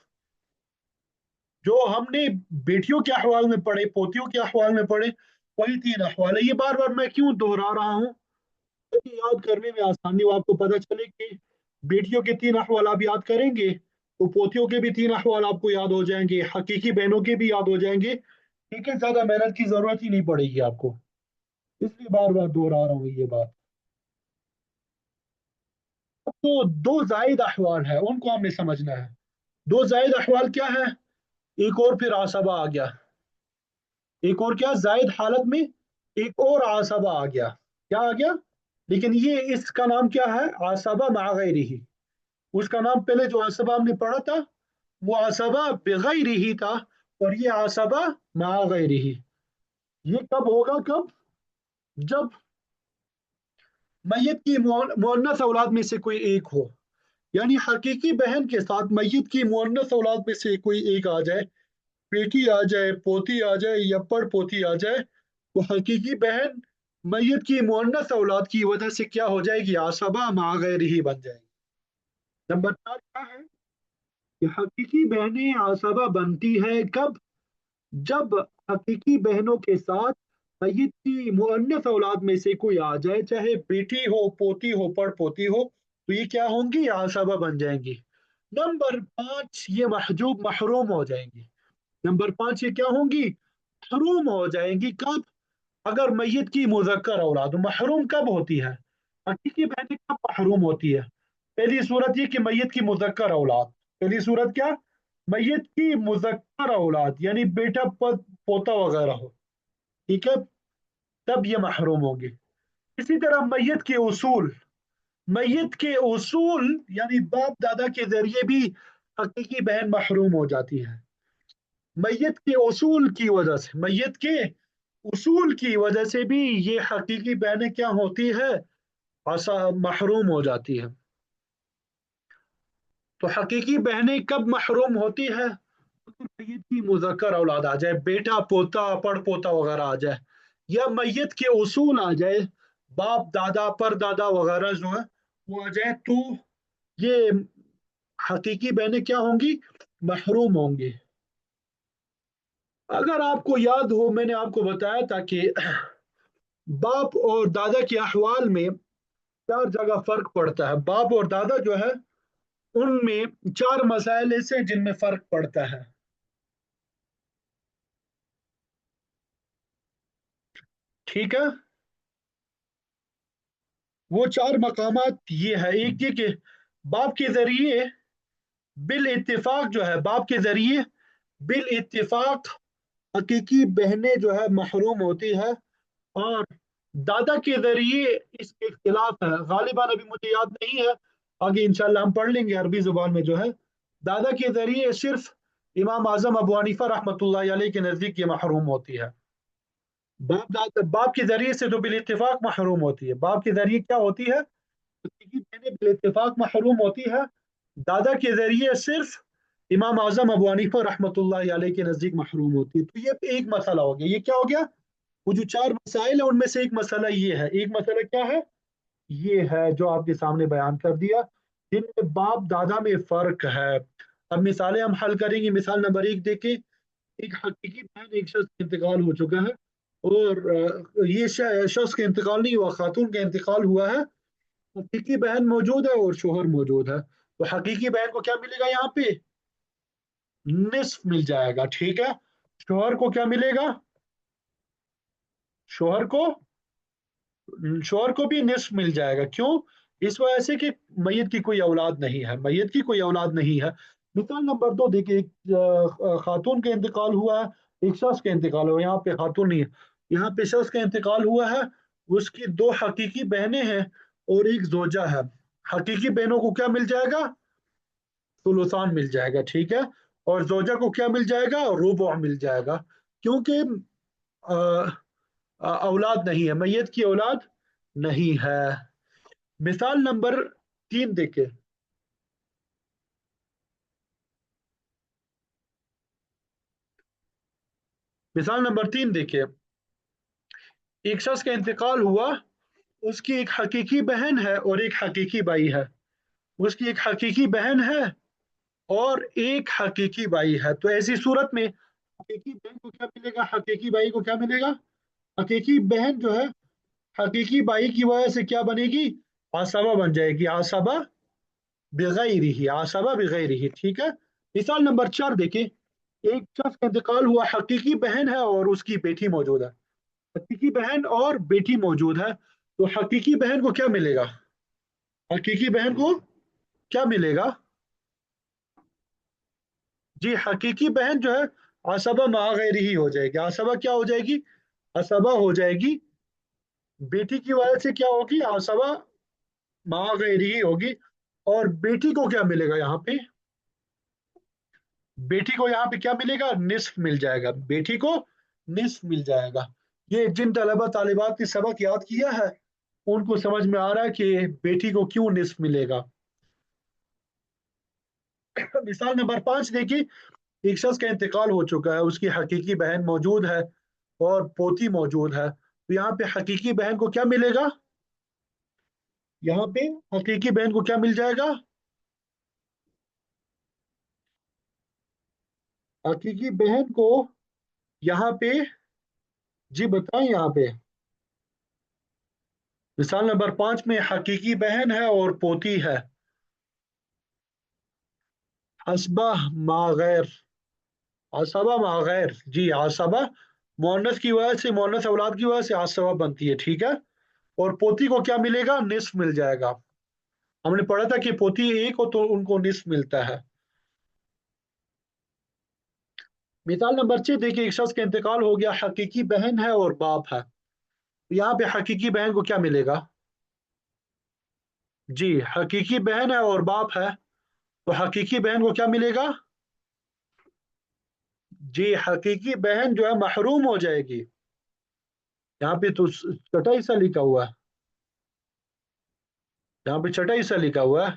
जो हमने बेटियों के अहवाल में पढ़े, पोतियों के अहवाल में पढ़े, वही तीन अहवाल है। ये बार बार मैं क्यों दोहरा रहा हूँ? ताकि याद करने में आसानी हो, आपको पता चले कि बेटियों के तीन अहवाल आप याद करेंगे तो पोतियों के भी तीन अहवाल आपको याद हो जाएंगे, हकीकी बहनों के भी याद हो जाएंगे, ठीक है। ज्यादा मेहनत की जरूरत ही नहीं पड़ेगी आपको, इसलिए बार बार दोहरा रहा हूँ ये बात। अब तो दो जायद अहवाल है, उनको हमने समझना है। दो जायद अहवाल क्या है? एक और फिर आसबा आ गया, एक और क्या जायद हालत में, एक और आसबा आ गया। क्या आ गया? लेकिन ये इसका नाम क्या है? आसबा मा गैरिही। उसका नाम पहले जो आसबा हमने पढ़ा था वो आसबा बेगैरिही था, और ये आसबा मा गैरिही। ये कब होगा? कब? जब मैयत की मुअन्नस औलाद में से कोई एक हो। यानी हकीकी बहन के साथ मैयत की मुअन्नस औलाद में से कोई एक आ जाए, बेटी आ जाए, पोती आ जाए या पड़ पोती आ जाए, तो हकीकी बहन मैयत की मुअन्नस औलाद की वजह से क्या हो जाएगी? आसबा मा गैर ही बन जाएगी। नंबर चार क्या है कि हकीकी बहनें आसबा बनती है कब? जब हकीकी बहनों के साथ मैयत की मुअन्नस औलाद में से कोई आ जाए, चाहे बेटी हो, पोती हो, पड़ पोती हो, तो ये क्या होंगी? आसबा बन जाएंगी। नंबर पांच, ये महजूब महरूम हो जाएंगी। नंबर पांच, ये क्या होंगी? महरूम हो जाएंगी। कब? अगर मैयत की मुजक्कर औलाद। महरूम कब होती है? हकीकी बहनें कब महरूम होती है? पहली सूरत ये कि मैयत की मुजक्कर औलाद। पहली सूरत क्या? मैयत की मुजक्कर औलाद, यानी बेटा पोता वगैरह हो, ठीक है, तब ये महरूम होंगे। इसी तरह मैयत के उसूल, मैयत के उसूल यानी बाप दादा के जरिए भी हकीकी बहन महरूम हो जाती है। मैयत के उसूल की वजह से, मैयत के उसूल की वजह से भी ये हकीकी बहनें क्या होती है, आसा महरूम हो जाती है। तो हकीकी बहनें कब महरूम होती है, तो मैयत की मुज़क्कर औलाद आ जाए, बेटा पोता पड़ पोता वगैरह आ जाए, या मैयत के उसूल आ जाए, बाप दादा पर दादा वगैरह जो है वो आ जाए, तो ये हकीकी बहनें क्या होंगी, महरूम होंगी। अगर आपको याद हो, मैंने आपको बताया था कि बाप और दादा के अहवाल में चार जगह फर्क पड़ता है। बाप और दादा जो है उनमें चार मसाइल ऐसे हैं जिनमें फर्क पड़ता है। ठीक है, वो चार मकामात ये है, एक ये कि बाप के जरिए बिल इत्तेफाक जो है, बाप के जरिए बिल इत्तेफाक हकीकी बहनें जो है महरूम होती है। और दादा के जरिए इसके इख्तिलाफ है, गालिबान अभी मुझे याद नहीं है, आगे इंशाल्लाह हम पढ़ लेंगे अरबी जुबान में जो है। दादा के जरिए सिर्फ इमाम आजम अबू हनीफा रहमतुल्लाह अलैह के नजदीक ये महरूम होती है। बाप के जरिए से तो बिल इत्तेफाक महरूम होती है, बाप के जरिए क्या होती है, हकीकी बहनें बिल इत्तेफाक महरूम होती है। दादा के जरिए सिर्फ इमाम आजम अबू हनीफा रहमतुल्लाह अलैह के नजदीक महरूम होती है। तो ये एक मसला हो गया, ये क्या हो गया, वो जो चार मसाइल है उनमें से एक मसला ये है। एक मसला क्या है, ये है जो आपके सामने बयान कर दिया, जिनमें बाप दादा में फर्क है। अब मिसालें हम हल करेंगे। मिसाल नंबर एक देखें, एक हकीकी बहन, एक शख्स का इंतकाल हो चुका है, और ये शख्स का इंतकाल नहीं हुआ, खातून का इंतकाल हुआ है। हकीकी बहन मौजूद है और शोहर मौजूद है, तो हकीकी बहन को क्या मिलेगा यहाँ पे, निस्फ मिल जाएगा। ठीक है, शोहर को क्या मिलेगा, शोहर को शोहर को भी निस्फ मिल जाएगा। क्यों, इस वजह से कि मैयत की कोई औलाद नहीं है, मैयत की कोई औलाद नहीं है। मिसाल नंबर दो देखिए, एक खातून का इंतकाल हुआ है, एक शख्स का इंतकाल हुआ, यहाँ पे खातून नहीं है, यहाँ पे शख्स का इंतकाल हुआ है। उसकी दो हकीकी बहनें हैं और एक जोजा है। हकीकी बहनों को क्या मिल जाएगा, सुलुसान मिल जाएगा। ठीक है, और जोजा को क्या मिल जाएगा, रुबु मिल जाएगा। क्योंकि अ, औलाद नहीं है, मैयत की औलाद नहीं है। मिसाल नंबर तीन देखे, मिसाल नंबर तीन देखे, एक शख्स का इंतकाल हुआ, उसकी एक हकीकी बहन है और एक हकीकी भाई है। उसकी एक हकीकी बहन है और एक हकीकी भाई है। तो ऐसी सूरत में हकीकी बहन को क्या मिलेगा, हकीकी भाई को क्या मिलेगा, हकीकी बहन जो है हकीकी भाई की वजह से क्या बनेगी, आसबा बन जाएगी, आसबा बगैर ही, आसबा बगैर ही। ठीक है, मिसाल नंबर चार देखिए, एक शख्स का इंतकाल हुआ, हकीकी बहन है और उसकी बेटी मौजूद है। हकीकी बहन और बेटी मौजूद है, तो हकीकी बहन को क्या मिलेगा, हकीकी बहन को क्या मिलेगा, जी हकीकी बहन जो है असबा मा गैर ही हो जाएगी। असबा क्या हो जाएगी, असबा हो जाएगी, बेटी की वजह से क्या होगी, असबा मा गैर ही होगी। और बेटी को क्या मिलेगा यहाँ पे, बेटी को यहाँ पे क्या मिलेगा, निस्फ मिल जाएगा, बेटी को निस्फ मिल जाएगा। ये जिन तलबा तालिबात ने सबक याद किया है उनको समझ में आ रहा है कि बेटी को क्यों निस्फ मिलेगा। मिसाल नंबर पांच देखिए, एक शख्स का इंतकाल हो चुका है, उसकी हकीकी बहन मौजूद है और पोती मौजूद है, तो यहाँ पे हकीकी बहन को क्या मिलेगा, यहाँ पे हकीकी बहन को क्या मिल जाएगा, हकीकी बहन को यहाँ पे, जी बताएं यहाँ पे, मिसाल नंबर पांच में हकीकी बहन है और पोती है, हसबा मागैर, आसबा मागैर, जी आसबा मोनस की वजह से, मोनस औलाद की वजह से आसबा बनती है। ठीक है, और पोती को क्या मिलेगा, निस्फ मिल जाएगा। हमने पढ़ा था कि पोती एक हो तो उनको निस्फ मिलता है। मिसाल नंबर छह देखिए, एक शख्स का इंतकाल हो गया, हकीकी बहन है और बाप है, तो यहाँ पे हकीकी बहन को क्या मिलेगा, जी हकीकी बहन है और बाप है, तो हकीकी बहन को क्या मिलेगा, جی حقیقی بہن جو ہے محروم ہو جائے گی، یہاں پہ تو چٹائی سا لکھا ہوا ہے، یہاں پہ چٹائی سا لکھا ہوا ہے،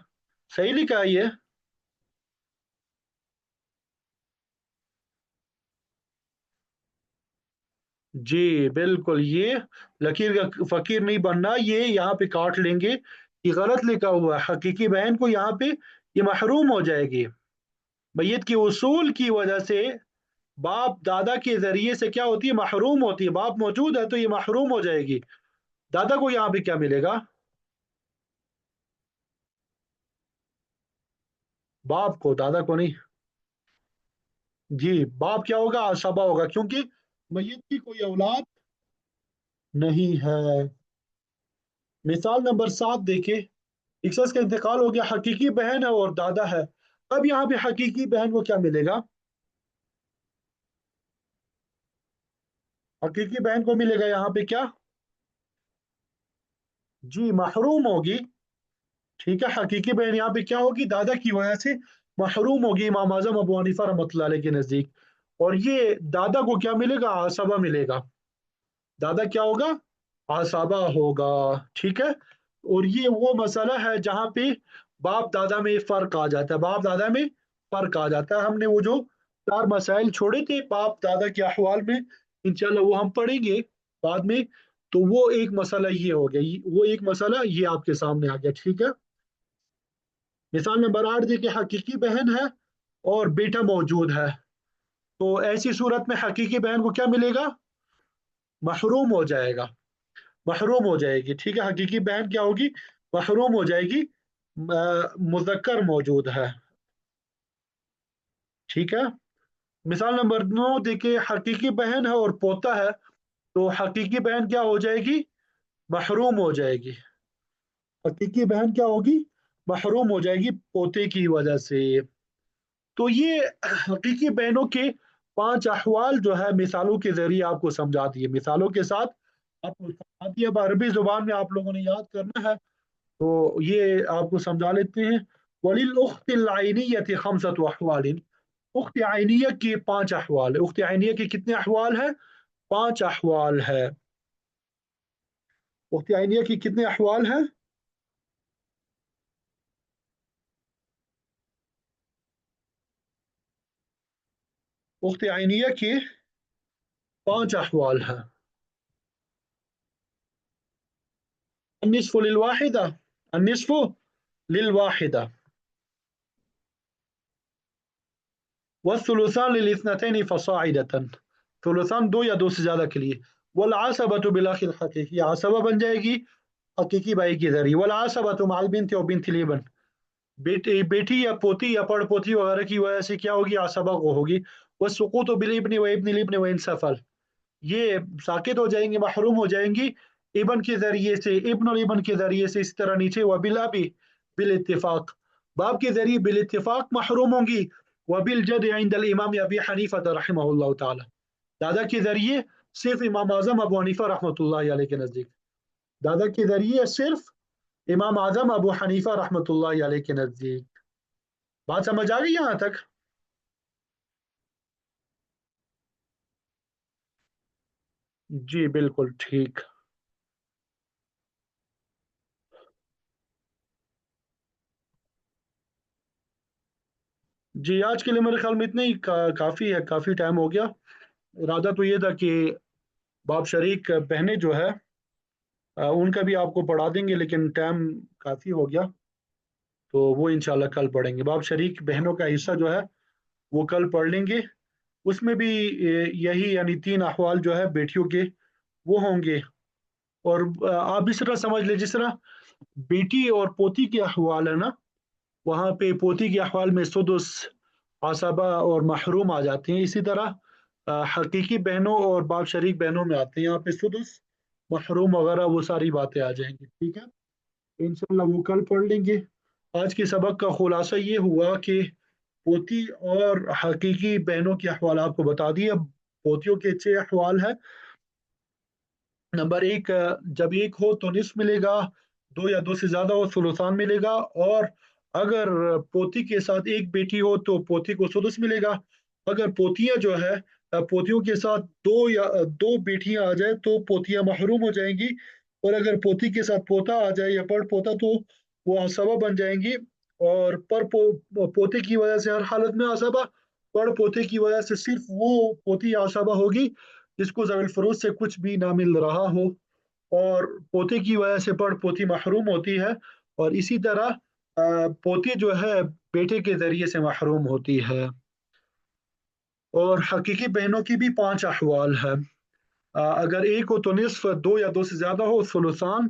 صحیح لکھا ہے یہ؟ جی بالکل، یہ لکیر کا فقیر نہیں بننا، یہ یہاں پہ کاٹ لیں گے، یہ غلط لکھا ہوا ہے، حقیقی بہن کو یہاں پہ یہ محروم ہو جائے گی میت کے اصول کی وجہ سے۔ باپ دادا کے ذریعے سے کیا ہوتی ہے؟ محروم ہوتی ہے، باپ موجود ہے تو یہ محروم ہو جائے گی۔ دادا کو یہاں پہ کیا ملے گا؟ باپ کو، دادا کو نہیں۔ جی باپ کیا ہوگا؟ عصبہ ہوگا، کیونکہ میت کی کوئی اولاد نہیں ہے۔ مثال نمبر 7 دیکھیں، ایک شخص کا انتقال ہو گیا، حقیقی بہن ہے اور دادا ہے، اب یہاں پہ حقیقی بہن کو کیا ملے گا؟ حقیقی بہن کو ملے گا یہاں پہ کیا؟ جی محروم ہوگی، ٹھیک ہے، حقیقی بہن یہاں پہ کیا ہوگی؟ دادا کی وجہ سے محروم ہوگی امام اعظم ابو حنیفہ رحمۃ اللہ علیہ کے نزدیک۔ اور یہ دادا کو کیا ملے گا؟ عصبہ ملے گا، دادا کیا ہوگا؟ عصبہ ہوگا، ٹھیک ہے۔ اور یہ وہ مسئلہ ہے جہاں پہ باپ دادا میں فرق آ جاتا ہے، باپ دادا میں فرق آ جاتا ہے۔ ہم نے وہ جو 4 مسائل چھوڑے تھے باپ دادا کے احوال میں، انشاءاللہ وہ ہم پڑھیں گے بعد میں۔ تو وہ ایک مسئلہ یہ ہو گیا، وہ ایک مسئلہ یہ آپ کے سامنے آ گیا، ٹھیک ہے۔ مثال نمبر 8 دیکھیں، حقیقی بہن ہے اور بیٹا موجود ہے، تو ایسی صورت میں حقیقی بہن کو کیا ملے گا؟ محروم ہو جائے گا، محروم ہو جائے گی، ٹھیک ہے۔ حقیقی بہن کیا ہوگی؟ محروم ہو جائے گی، مذکر موجود ہے، ٹھیک ہے۔ مثال نمبر 9 دیکھیں، حقیقی بہن ہے اور پوتا ہے، تو حقیقی بہن کیا ہو جائے گی؟ محروم ہو جائے گی، حقیقی بہن کیا ہوگی؟ محروم ہو جائے گی پوتے کی وجہ سے۔ تو یہ حقیقی بہنوں کے 5 احوال جو ہے مثالوں کے ذریعے آپ کو سمجھا دیے، مثالوں کے ساتھ آپ کو سمجھا دیا، اب عربی زبان میں آپ لوگوں نے یاد کرنا ہے، تو یہ آپ کو سمجھا لیتے ہیں۔ وَلِلْأُخْتِ الْعَيْنِيَّةِ خَمْسَةُ أَحْوَالٍ، اخت عینیہ کے 5 احوال ہے، اخت عینیہ کے کتنے احوال ہیں؟ 5 احوال ہے، اخت عینیہ کی کتنے احوال ہیں؟ اخت عینیہ کے 5 احوال ہیں۔ النصف للواحدہ، النصف للواحدہ، والثلثان للاثنتين فصاعدة، ثلثان دو یا دو سے زیادہ کے لیے، والعصبة بالاخ الحقیقی، عصبہ بن جائے گی حقیقی بھائی کے ذریعے، والعصبة مع البنت و بنت الابن، بیٹی یا پوتی یا پڑ پوتی وغیرہ کی وجہ سے کیا ہوگی؟ عصبہ کو ہوگی۔ والسقوط بالابن و ابن الابن وان سفل، یہ ساقط ہو جائیں گے، محروم ہو جائیں گی ابن کے ذریعے سے، ابن اور ابن کے ذریعے سے، اس طرح نیچے وبالابی بالاتفاق، باپ کے ذریعے بالاتفاق محروم ہوں گی، وبالجد عند الامام ابی حنیفہ رحمہ اللہ تعالی، دادا کے ذریعے صرف امام اعظم ابو حنیفہ رحمۃ اللہ علیہ کے نزدیک، دادا کے ذریعے صرف امام اعظم ابو حنیفہ رحمۃ اللہ علیہ کے نزدیک۔ بات سمجھ آ گئی یہاں تک؟ جی بالکل ٹھیک۔ جی آج کے لیے میرے خیال میں اتنا ہی کافی ہے، کافی ٹائم ہو گیا۔ ارادہ تو یہ تھا کہ باپ شریک بہنیں جو ہے ان کا بھی آپ کو پڑھا دیں گے، لیکن ٹائم کافی ہو گیا، تو وہ انشاءاللہ کل پڑھیں گے۔ باپ شریک بہنوں کا حصہ جو ہے وہ کل پڑھ لیں گے، اس میں بھی یہی یعنی 3 احوال جو ہے بیٹیوں کے وہ ہوں گے۔ اور آپ اس طرح سمجھ لیں، جس طرح بیٹی اور پوتی کے احوال ہے نا، وہاں پہ پوتی کے احوال میں سدس، عصبہ اور محروم آ جاتے ہیں، اسی طرح حقیقی بہنوں اور باپ شریک بہنوں میں آتے ہیں، یہاں پہ سدس، محروم وغیرہ وہ ساری باتیں آ جائیں گی، ٹھیک ہے۔ انشاءاللہ وہ کل پڑھ لیں گے۔ آج کے سبق کا خلاصہ یہ ہوا کہ پوتی اور حقیقی بہنوں کے احوال آپ کو بتا دیے۔ اب پوتیوں کے 6 احوال ہیں۔ نمبر 1، جب ایک ہو تو نصف ملے گا، دو یا دو سے زیادہ ہو ثلثان ملے گا، اور اگر پوتی کے ساتھ ایک بیٹی ہو تو پوتی کو سدس ملے گا، अगर पोतियां जो है पोतियों के साथ दो बेटियां आ जाए तो पोतियां महरूम हो जाएंगी। और अगर पोती के साथ पोता आ जाए या पड़ पोता तो वो आसबा बन जाएंगी। और पोते की वजह से हर हालत में आसबा, पड़ पोते की वजह से सिर्फ वो पोती आसबा होगी जिसको ज़वील फुरूज से कुछ भी ना मिल रहा हो। और पोते की वजह से पड़ पोती महरूम होती है। और इसी तरह पोती जो है बेटे के जरिए से महरूम होती है। और हकीकी बहनों की भी पांच अहवाल है। अगर एक हो तो निस्फ, दो या दो से ज्यादा हो सुलुसान,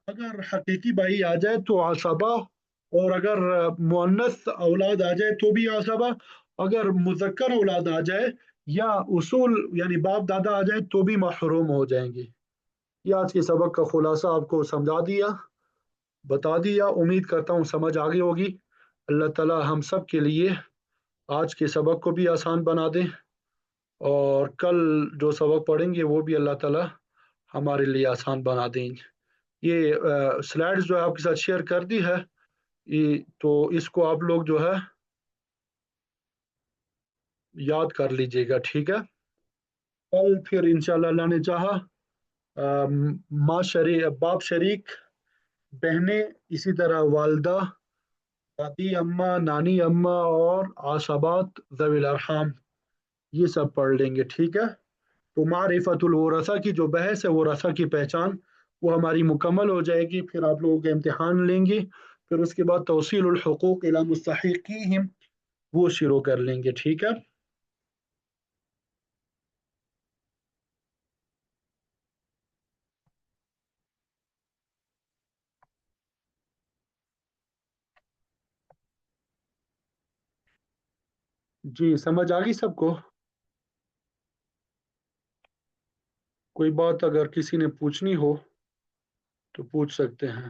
अगर हकीकी भाई आ जाए तो आसबा, और अगर मुअन्नस औलाद आ जाए तो भी आसबा, अगर मुजक्कर औलाद आ जाए या उसूल यानी बाप दादा आ जाए तो भी महरूम हो जाएंगे। ये आज के सबक का खुलासा आपको समझा दिया, बता दिया। उम्मीद करता हूँ समझ आ गई होगी। अल्लाह ताला हम सब के लिए आज के सबक को भी आसान बना दे, और कल जो सबक पढ़ेंगे वो भी अल्लाह ताला हमारे लिए आसान बना देंगे। ये स्लाइड्स जो है आपके साथ शेयर कर दी है, तो इसको आप लोग जो है याद कर लीजिएगा, ठीक है। कल फिर इंशाल्लाह अल्लाह ने चाहा माँ बाप शरीक, बहनें, इसी तरह वालदा, दादी अम्मा, नानी अम्मा और आसबात ज़वील अरहम, ये सब पढ़ लेंगे, ठीक है। तो मारिफतुल वरसा की जो बहस है, वरसा की पहचान, वो हमारी मुकम्मल हो जाएगी। फिर आप लोगों के इम्तिहान लेंगे। फिर उसके बाद तौसीलुल हुकूक इला मुस्तहिकीहिम वो शुरू कर लेंगे, ठीक है। जी समझ आ गई सबको। कोई बात अगर किसी ने पूछनी हो तो पूछ सकते हैं।